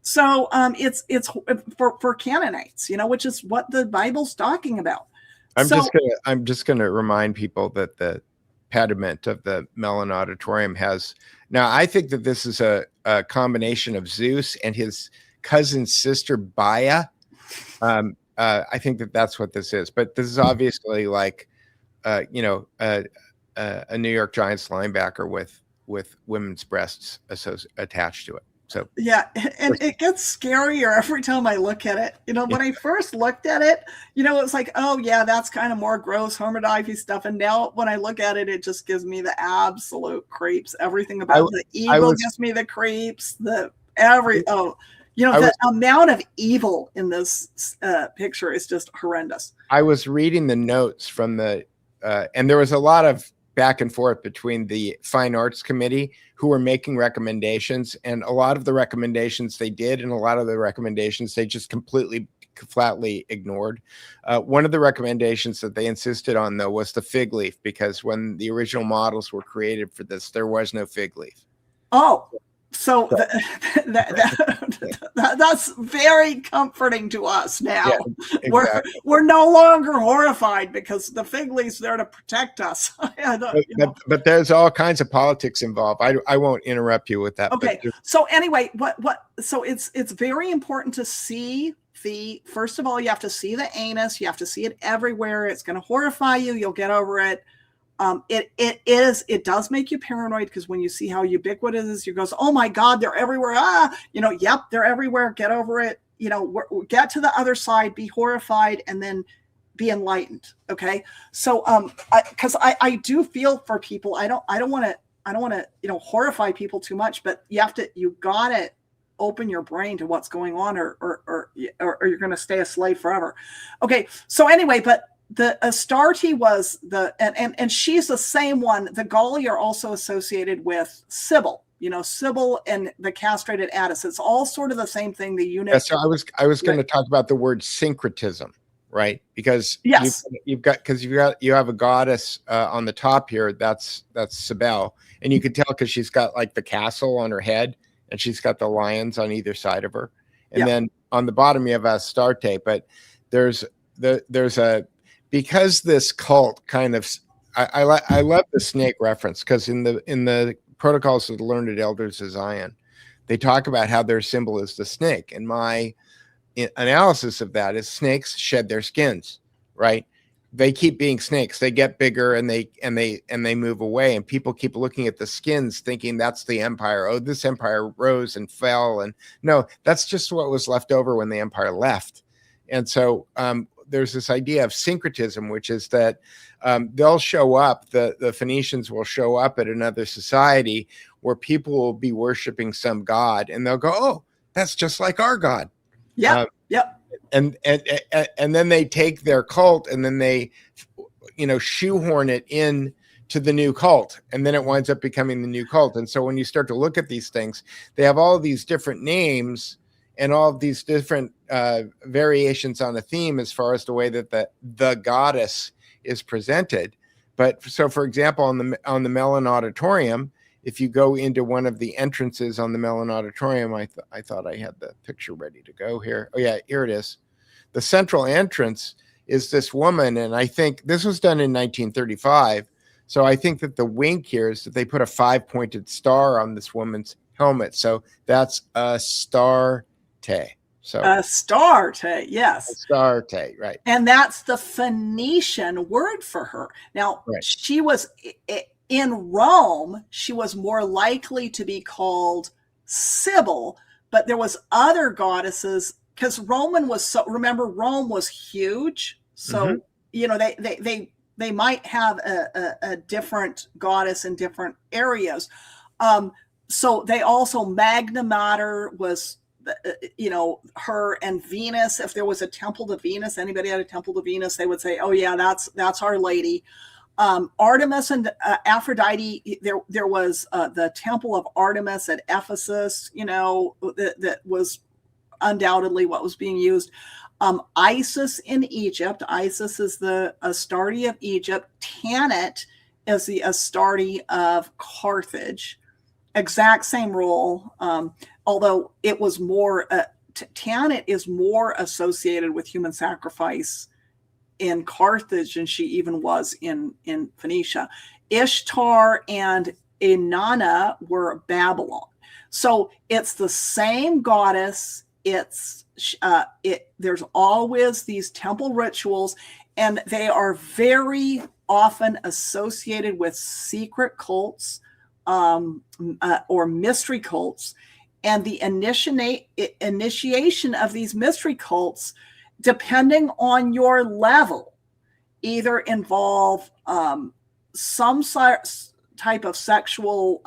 So it's for Canaanites, which is what the Bible's talking about. I'm just gonna remind people that the pediment of the Mellon Auditorium has. Now, I think that this is a combination of Zeus and his cousin's sister Baia. I think that's what this is. But this is obviously like, a New York Giants linebacker with women's breasts attached to it. So yeah, and it gets scarier every time I look at it. When I first looked at it, it was like, oh yeah, that's kind of more gross Hermodivy stuff. And now when I look at it, it just gives me the absolute creeps. Everything about the evil gives me the creeps. The amount of evil in this picture is just horrendous. I was reading the notes from and there was a lot of back and forth between the Fine Arts Committee, who were making recommendations, and a lot of the recommendations they did, and a lot of the recommendations they just completely, flatly ignored. One of the recommendations that they insisted on, though, was the fig leaf, because when the original models were created for this, there was no fig leaf. Oh, So that's very comforting to us now. Yeah, exactly. We're no longer horrified because the fig leaf's there to protect us. But there's all kinds of politics involved. I won't interrupt you with that. Okay. So anyway, so it's very important to see first of all, you have to see the anus. You have to see it everywhere. It's going to horrify you. You'll get over it. It does make you paranoid because when you see how ubiquitous it is, you go, oh my God, they're everywhere. Yep, they're everywhere. Get over it. Get to the other side, be horrified, and then be enlightened. Okay. So, cause I do feel for people. I don't want to, horrify people too much, but you gotta open your brain to what's going on or you're going to stay a slave forever. Okay. So anyway, but the Astarte was and she's the same one. The Galli are also associated with Sybil, Sybil and the castrated Attis. It's all sort of the same thing. The unit. Yeah, so I was going to talk about the word syncretism, right? Because yes, you have a goddess on the top here. That's Sybil, and you can tell because she's got like the castle on her head, and she's got the lions on either side of her, and then on the bottom you have Astarte. But there's a because this cult kind of I love the snake reference because in the Protocols of the Learned Elders of Zion, they talk about how their symbol is the snake. And my analysis of that is snakes shed their skins, right? They keep being snakes. They get bigger and they move away. And people keep looking at the skins thinking that's the empire. Oh, this empire rose and fell. And no, that's just what was left over when the empire left. And so there's this idea of syncretism, which is that they'll show up, the Phoenicians will show up at another society where people will be worshiping some god, and they'll go, oh, that's just like our god. Yeah. Yep. And then they take their cult and then they, shoehorn it in to the new cult. And then it winds up becoming the new cult. And so when you start to look at these things, they have all these different names and all of these different variations on a theme as far as the way that the goddess is presented. But so, for example, on the Mellon Auditorium, if you go into one of the entrances on the Mellon Auditorium, I thought I had the picture ready to go here. Oh yeah, here it is. The central entrance is this woman, and I think this was done in 1935. So I think that the wink here is that they put a 5-pointed star on this woman's helmet. So that's Astarte. So Astarte, yes. Astarte, right. And that's the Phoenician word for her. Now, She was in Rome, she was more likely to be called Sybil, but there was other goddesses because Rome was huge. So, they might have a different goddess in different areas. So they also, Magna Mater was, her, and Venus. If there was a temple to Venus, anybody had a temple to Venus, they would say, oh yeah, that's Our Lady. Artemis and Aphrodite, there was the temple of Artemis at Ephesus, that was undoubtedly what was being used. Isis in Egypt. Isis is the Astarte of Egypt. Tanit is the Astarte of Carthage. Exact same role, although it was more, Tanit is more associated with human sacrifice in Carthage than she even was in Phoenicia. Ishtar and Inanna were Babylon. So it's the same goddess. There's always these temple rituals, and they are very often associated with secret cults or mystery cults. And the initiation of these mystery cults, depending on your level, either involve some type of sexual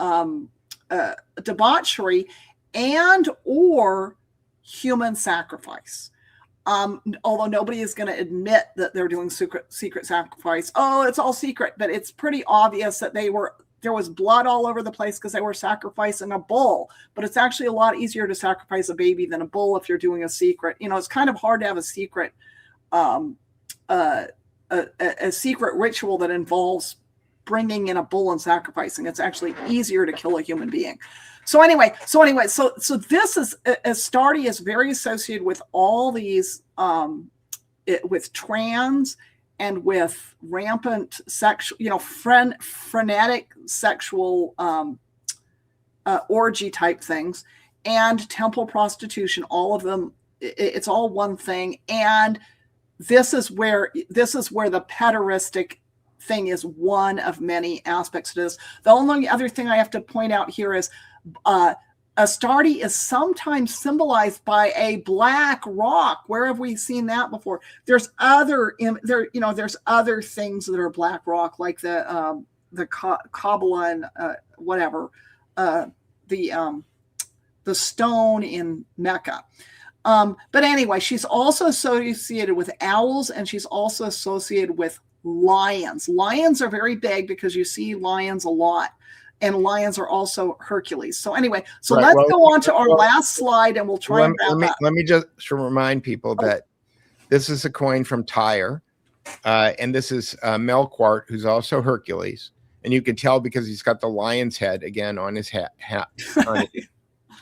debauchery and or human sacrifice. Although nobody is going to admit that they're doing secret sacrifice. Oh, it's all secret, but it's pretty obvious that there was blood all over the place because they were sacrificing a bull. But it's actually a lot easier to sacrifice a baby than a bull if you're doing a secret. It's kind of hard to have a secret, a secret ritual that involves bringing in a bull and sacrificing. It's actually easier to kill a human being. So this is Astarte is very associated with all these with trans and with rampant sexual, frenetic sexual orgy type things, and temple prostitution. All of them, it's all one thing. And this is where the pederastic thing is one of many aspects to this. The only other thing I have to point out here is Astarte is sometimes symbolized by a black rock. Where have we seen that before? There's other there's other things that are black rock, like the Kabbalah and whatever, the stone in Mecca. But anyway, she's also associated with owls, and she's also associated with lions. Lions are very big because you see lions a lot. And lions are also Hercules. So anyway, let's go on to our last slide, and we'll try and wrap up. Let me just remind people that this is a coin from Tyre, and this is Melkart, who's also Hercules. And you can tell because he's got the lion's head again on his hat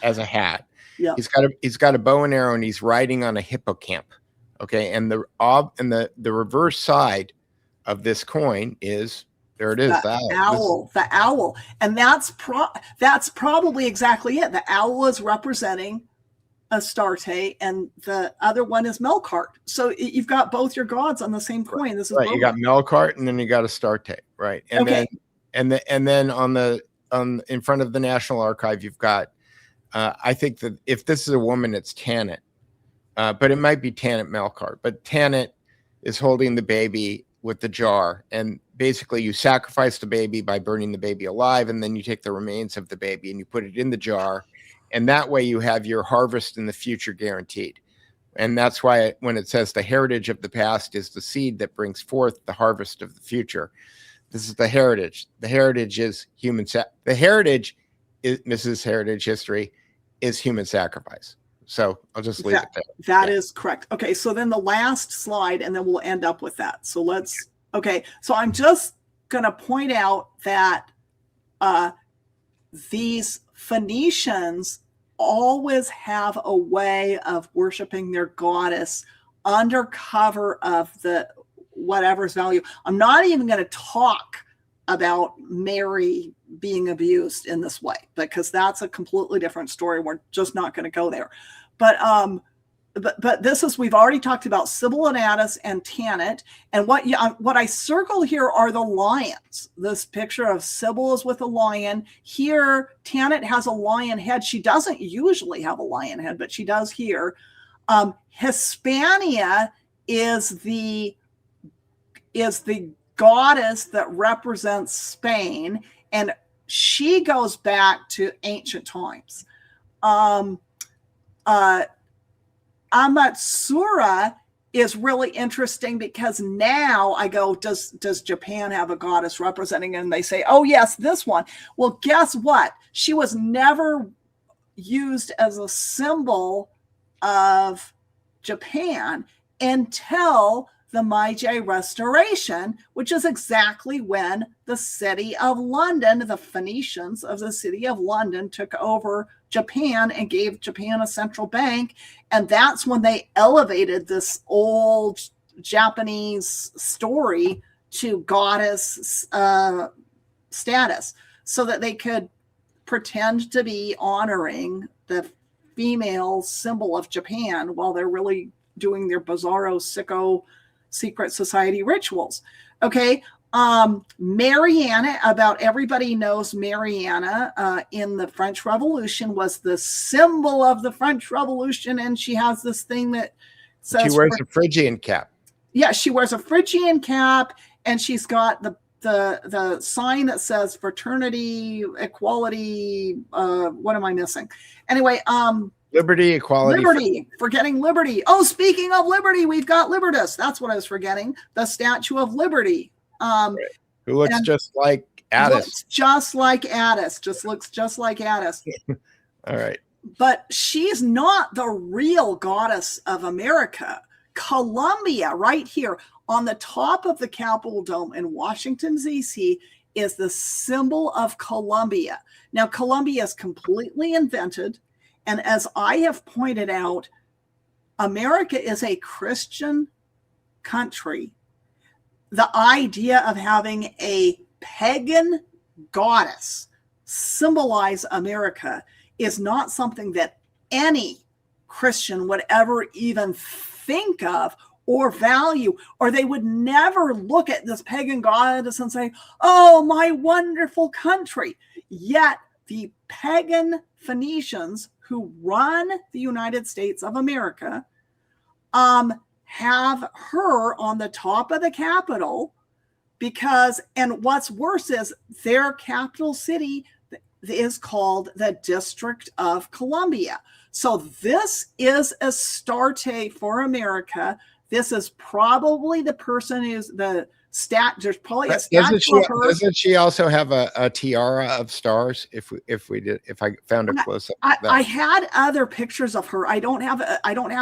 as a hat. Yeah. He's got a bow and arrow, and he's riding on a hippocamp. Okay, and the reverse side of this coin is. There it is. The owl. And that's probably exactly it. The owl is representing Astarte, and the other one is Melkart. So you've got both your gods on the same coin. This is right. You got Melkart, and then you got Astarte, right? And then in front of the National Archive, you've got. I think that if this is a woman, it's Tanit, but it might be Tanit Melkart. But Tanit is holding the baby with the jar, and basically you sacrifice the baby by burning the baby alive, and then you take the remains of the baby and you put it in the jar, and that way you have your harvest in the future guaranteed. And that's why when it says the heritage of the past is the seed that brings forth the harvest of the future, this is the heritage. The heritage is the heritage is Mrs. Heritage History is human sacrifice. So I'll just leave it there. That is correct. Okay, so then the last slide, and then we'll end up with that. So so I'm just going to point out that these Phoenicians always have a way of worshiping their goddess under cover of the whatever's value. I'm not even going to talk about Mary being abused in this way, because that's a completely different story. We're just not going to go there. But this is, we've already talked about Sybil and Attis and Tanit. And what I circle here are the lions. This picture of Sybil is with a lion. Here, Tanit has a lion head. She doesn't usually have a lion head, but she does here. Hispania is the goddess that represents Spain, and she goes back to ancient times. Amatsura is really interesting because now I go, does Japan have a goddess representing it? And they say, oh yes, this one. Well, guess what? She was never used as a symbol of Japan until the Meiji Restoration, which is exactly when the city of London, the Phoenicians of the city of London, took over Japan and gave Japan a central bank. And that's when they elevated this old Japanese story to goddess status, so that they could pretend to be honoring the female symbol of Japan while they're really doing their bizarro, sicko secret society rituals. Okay. Mariana, about everybody knows Mariana in the French Revolution, was the symbol of the French Revolution. And she has this thing that says she wears a Phrygian cap. Yeah, she wears a Phrygian cap, and she's got the sign that says fraternity, equality. What am I missing? Anyway, Liberty, equality. Liberty, forgetting liberty. Oh, speaking of liberty, we've got Libertas. That's what I was forgetting. The Statue of Liberty. Right. Who looks just like Attis. Looks just like Attis. Just looks just like Attis. All right. But she's not the real goddess of America. Columbia, right here on the top of the Capitol Dome in Washington, D.C., is the symbol of Columbia. Now, Columbia is completely invented. And as I have pointed out, America is a Christian country. The idea of having a pagan goddess symbolize America is not something that any Christian would ever even think of or value, or they would never look at this pagan goddess and say, oh, my wonderful country. Yet the pagan Phoenicians who run the United States of America have her on the top of the Capitol because, and what's worse is their capital city is called the District of Columbia. So this is Astarte for America. This is probably the person who's the there's probably a statue of her. Doesn't she also have a tiara of stars? If I found a close up, I had other pictures of her. I don't have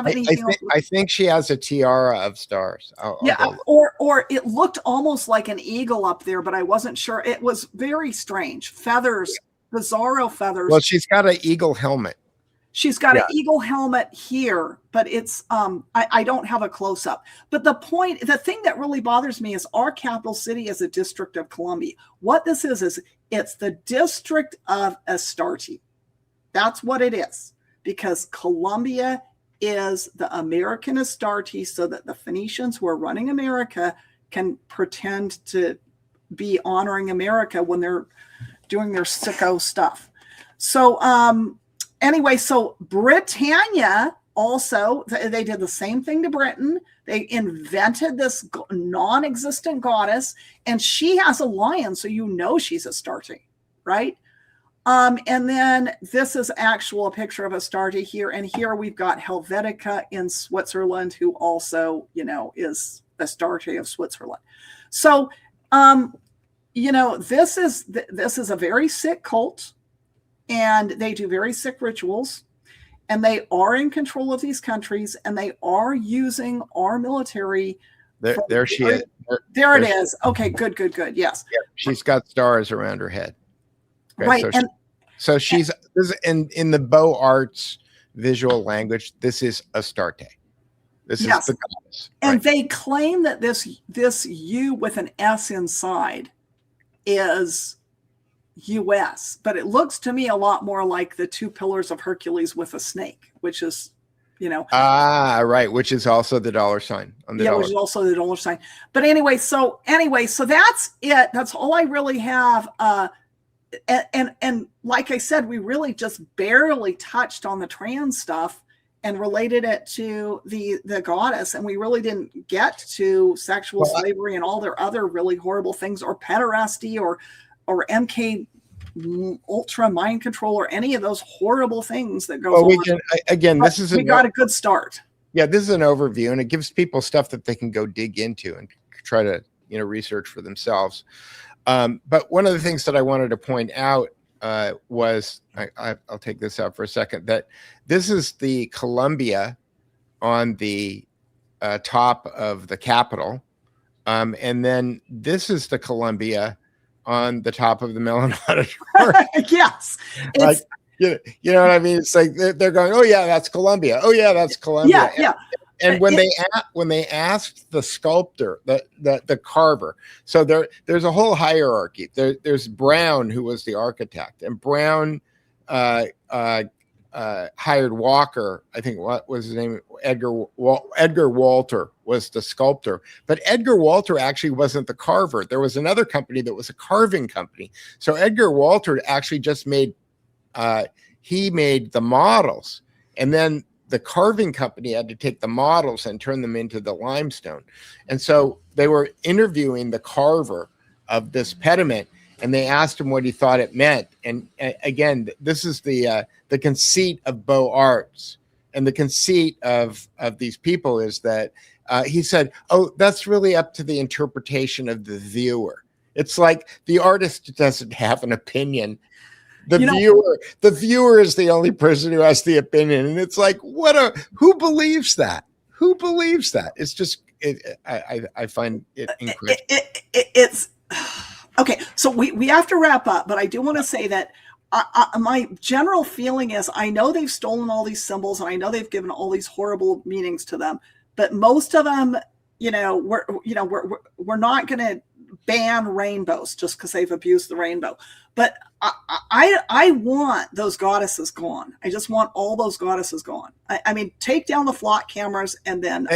anything else. I think she has a tiara of stars. Or it looked almost like an eagle up there, but I wasn't sure. It was very strange. Feathers, bizarro feathers. Well, she's got an eagle helmet. She's got an eagle helmet here, but it's I don't have a close up. But the thing that really bothers me is our capital city is a District of Columbia. What this is it's the District of Astarte. That's what it is, because Columbia is the American Astarte, so that the Phoenicians who are running America can pretend to be honoring America when they're doing their sicko stuff. So anyway, so Britannia also, they did the same thing to Britain. They invented this non-existent goddess, and she has a lion, so you know she's Astarte, right? And then this is a picture of Astarte here, and here we've got Helvetica in Switzerland, who also, is Astarte of Switzerland. So, this is a very sick cult. And they do very sick rituals, and they are in control of these countries, and they are using our military. There she is. There it is. Okay, good. Yes. Yeah, she's got stars around her head. Okay, right. So she's in the Beaux Arts visual language. This is Astarte. This is the goddess. And they claim that this U with an S inside is US, but it looks to me a lot more like the two pillars of Hercules with a snake, which is, right, which is also the dollar sign on the dollar. Which is also the dollar sign. But anyway, so that's it. That's all I really have. And like I said, we really just barely touched on the trans stuff and related it to the goddess, and we really didn't get to sexual slavery and all their other really horrible things, or pederasty, or MK Ultra mind control, or any of those horrible things that go on. We got a good start. Yeah, this is an overview, and it gives people stuff that they can go dig into and try to research for themselves. But one of the things that I wanted to point out was, I'll take this out for a second, that this is the Columbia on the top of the Capitol, and then this is the Columbia on the top of the Mellon Auditorium. Yes. Like, you know what I mean? It's like they're going, oh yeah, that's Columbia. Oh yeah, that's Columbia. Yeah. And when they asked the sculptor, the carver, so there's a whole hierarchy. There's Brown, who was the architect, and Brown hired Walker. I think, what was his name? Edgar Walter was the sculptor, but Edgar Walter actually wasn't the carver. There was another company that was a carving company. So Edgar Walter actually just made the models, and then the carving company had to take the models and turn them into the limestone. And so they were interviewing the carver of this pediment, and they asked him what he thought it meant. And again, this is the conceit of Beaux Arts, and the conceit of these people is that he said, oh, that's really up to the interpretation of the viewer. It's like the artist doesn't have an opinion. The viewer is the only person who has the opinion. And it's like, who believes that? Who believes that? It's just, I find it incredible. Okay, so we have to wrap up, but I do want to say that my general feeling is I know they've stolen all these symbols and I know they've given all these horrible meanings to them, but most of them, we're not going to ban rainbows just because they've abused the rainbow. But I want those goddesses gone. I just want all those goddesses gone. I mean, take down the flock cameras and then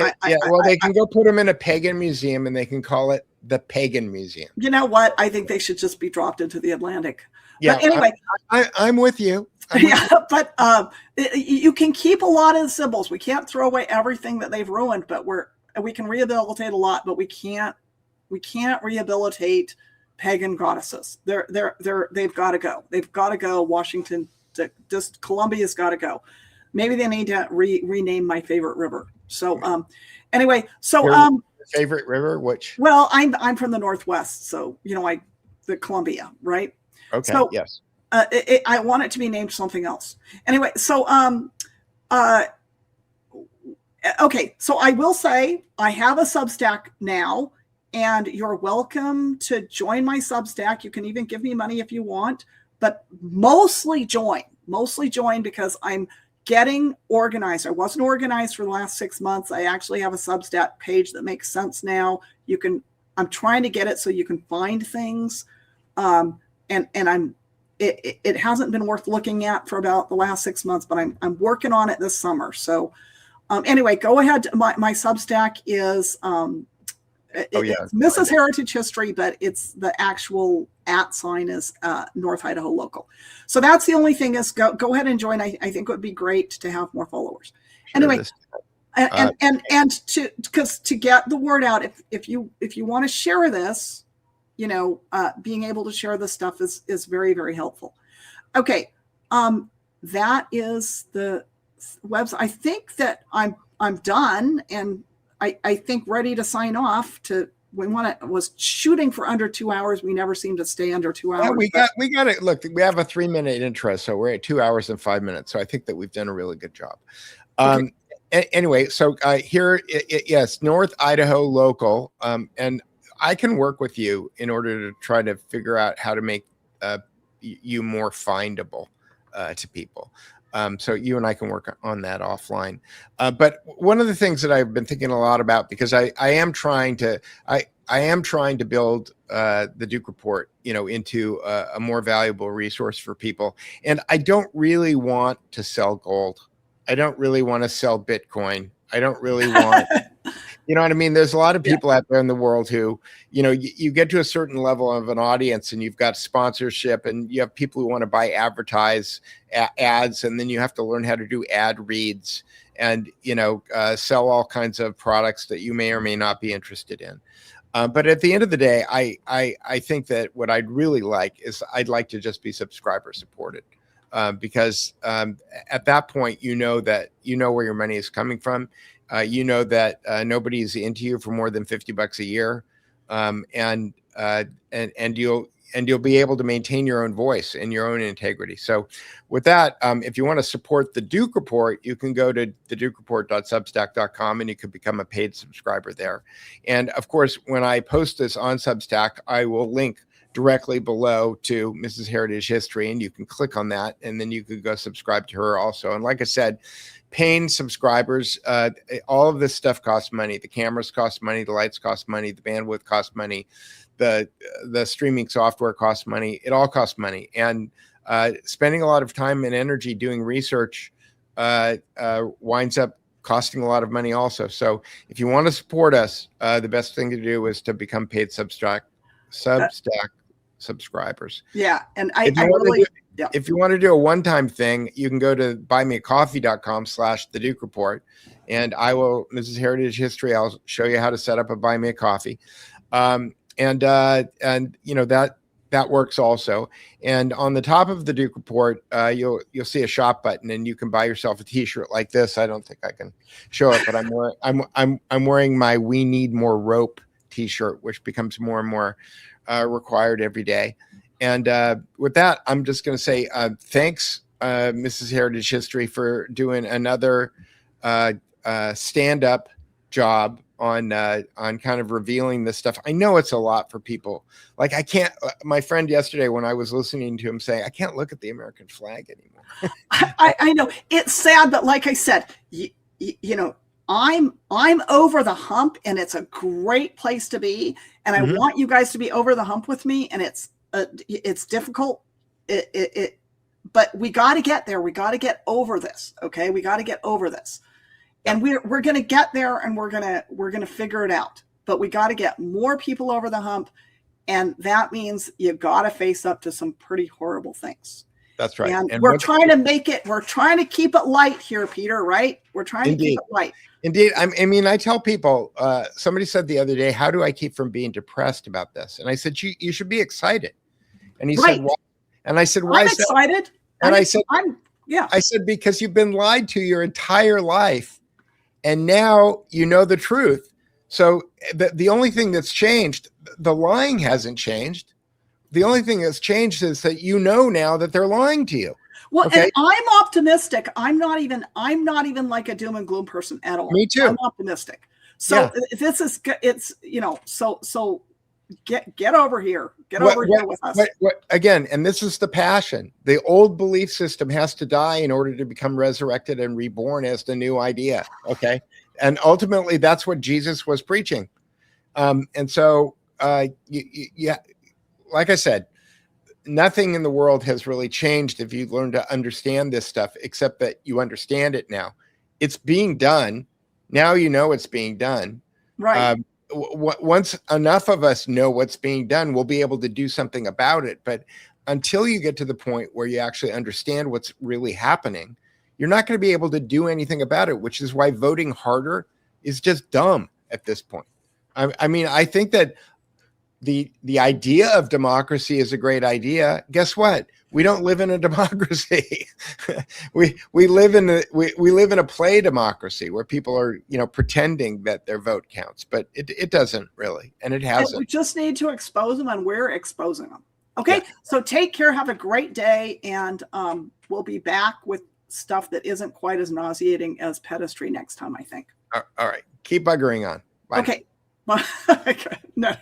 they can go put them in a pagan museum and they can call it the Pagan Museum. You know what? I think they should just be dropped into the Atlantic. Yeah, but anyway, I'm with you. But you can keep a lot of the symbols. We can't throw away everything that they've ruined, but we can rehabilitate a lot, but we can't rehabilitate pagan goddesses. They've got to go. They've got to go. Washington, just Columbia's got to go. Maybe they need to rename my favorite river. So anyway, so favorite river, which? Well, I'm from the Northwest, so the Columbia, right? Okay. So, yes. I want it to be named something else. Anyway, so okay, so I will say I have a Substack now, and you're welcome to join my Substack. You can even give me money if you want, but mostly join because I'm getting organized. I wasn't organized for the last 6 months. I actually have a Substack page that makes sense now. I'm trying to get it so you can find things. It hasn't been worth looking at for about the last 6 months, but I'm working on it this summer. So anyway, go ahead. My Substack is it's Mrs. Heritage History, but it's the actual @ is North Idaho Local. So that's the only thing is go ahead and join. I think it would be great to have more followers. Sure, anyway, and to get the word out, if you want to share this, being able to share this stuff is very, very helpful. Okay. That is the website. I think that I'm done and I think ready to sign off was shooting for under 2 hours. We never seem to stay under 2 hours. Yeah, we got it. Look, we have a 3-minute intro, so we're at 2 hours and 5 minutes. So I think that we've done a really good job. Okay. Anyway, so here, yes, North Idaho Local. And I can work with you in order to try to figure out how to make you more findable to people. So you and I can work on that offline. But one of the things that I've been thinking a lot about, because I am trying to build the Duke Report, into a more valuable resource for people. And I don't really want to sell gold. I don't really want to sell Bitcoin. I don't really want, you know what I mean? There's a lot of people out there in the world who, you get to a certain level of an audience and you've got sponsorship and you have people who want to buy ads, and then you have to learn how to do ad reads and, sell all kinds of products that you may or may not be interested in. But at the end of the day, I think that what I'd really like is I'd like to just be subscriber supported. Because at that point, that where your money is coming from. That nobody's into you for more than $50 a year, and you'll be able to maintain your own voice and your own integrity. So, with that, if you want to support the Duke Report, you can go to thedukereport.substack.com and you can become a paid subscriber there. And of course, when I post this on Substack, I will link directly below to Mrs. Heritage History, and you can click on that, and then you could go subscribe to her also. And like I said, paying subscribers, all of this stuff costs money. The cameras cost money, the lights cost money, the bandwidth costs money, the streaming software costs money. It all costs money, and spending a lot of time and energy doing research winds up costing a lot of money also. So if you want to support us, the best thing to do is to become paid Substack subscribers. Yeah. And if you want to do a one-time thing, you can go to buymeacoffee.com/the Duke Report, and Mrs. Heritage History, I'll show you how to set up a Buy Me a Coffee. That works also. And on the top of the Duke Report, you'll see a shop button, and you can buy yourself a T-shirt like this. I don't think I can show it, but I'm wearing my "We Need More Rope" T-shirt, which becomes more and more required every day. And with that, I'm just going to say thanks, Mrs. Heritage History, for doing another stand-up job on kind of revealing this stuff. I know it's a lot for people. Like I can't. My friend yesterday, when I was listening to him say, I can't look at the American flag anymore. I know it's sad, but like I said, you know, I'm over the hump, and it's a great place to be. And I want you guys to be over the hump with me. And it's difficult. But we got to get there. We got to get over this. Okay. We got to get over this. And we're going to get there, and we're going to figure it out. But we got to get more people over the hump. And that means you got to face up to some pretty horrible things. That's right. And we're trying to keep it light here, Peter, right? We're trying to keep it light. Indeed. I mean, I tell people, somebody said the other day, how do I keep from being depressed about this? And I said, you should be excited. And he said, why? And I said, why? I'm excited. And I said, because you've been lied to your entire life. And now you know the truth. So the only thing that's changed, the lying hasn't changed. The only thing that's changed is that you know now that they're lying to you. Well, and I'm optimistic. I'm not even like a doom and gloom person at all. Me too. I'm optimistic. So this is, it's, you know, so get over here. Get over here with us. Again, and this is the passion. The old belief system has to die in order to become resurrected and reborn as the new idea. Okay. And ultimately that's what Jesus was preaching. And so, like I said, nothing in the world has really changed if you learn to understand this stuff, except that you understand it now. It's being done. Now you know it's being done. Right. Once enough of us know what's being done, we'll be able to do something about it. But until you get to the point where you actually understand what's really happening, you're not going to be able to do anything about it, which is why voting harder is just dumb at this point. I mean, I think that the idea of democracy is a great idea. Guess what? We don't live in a democracy. we live in a play democracy where people are, you know, pretending that their vote counts, but it doesn't really, and it hasn't. And we just need to expose them, and we're exposing them. Okay, so take care. Have a great day, and we'll be back with stuff that isn't quite as nauseating as Pederasty next time, I think. All right, keep buggering on. Bye. Okay. No.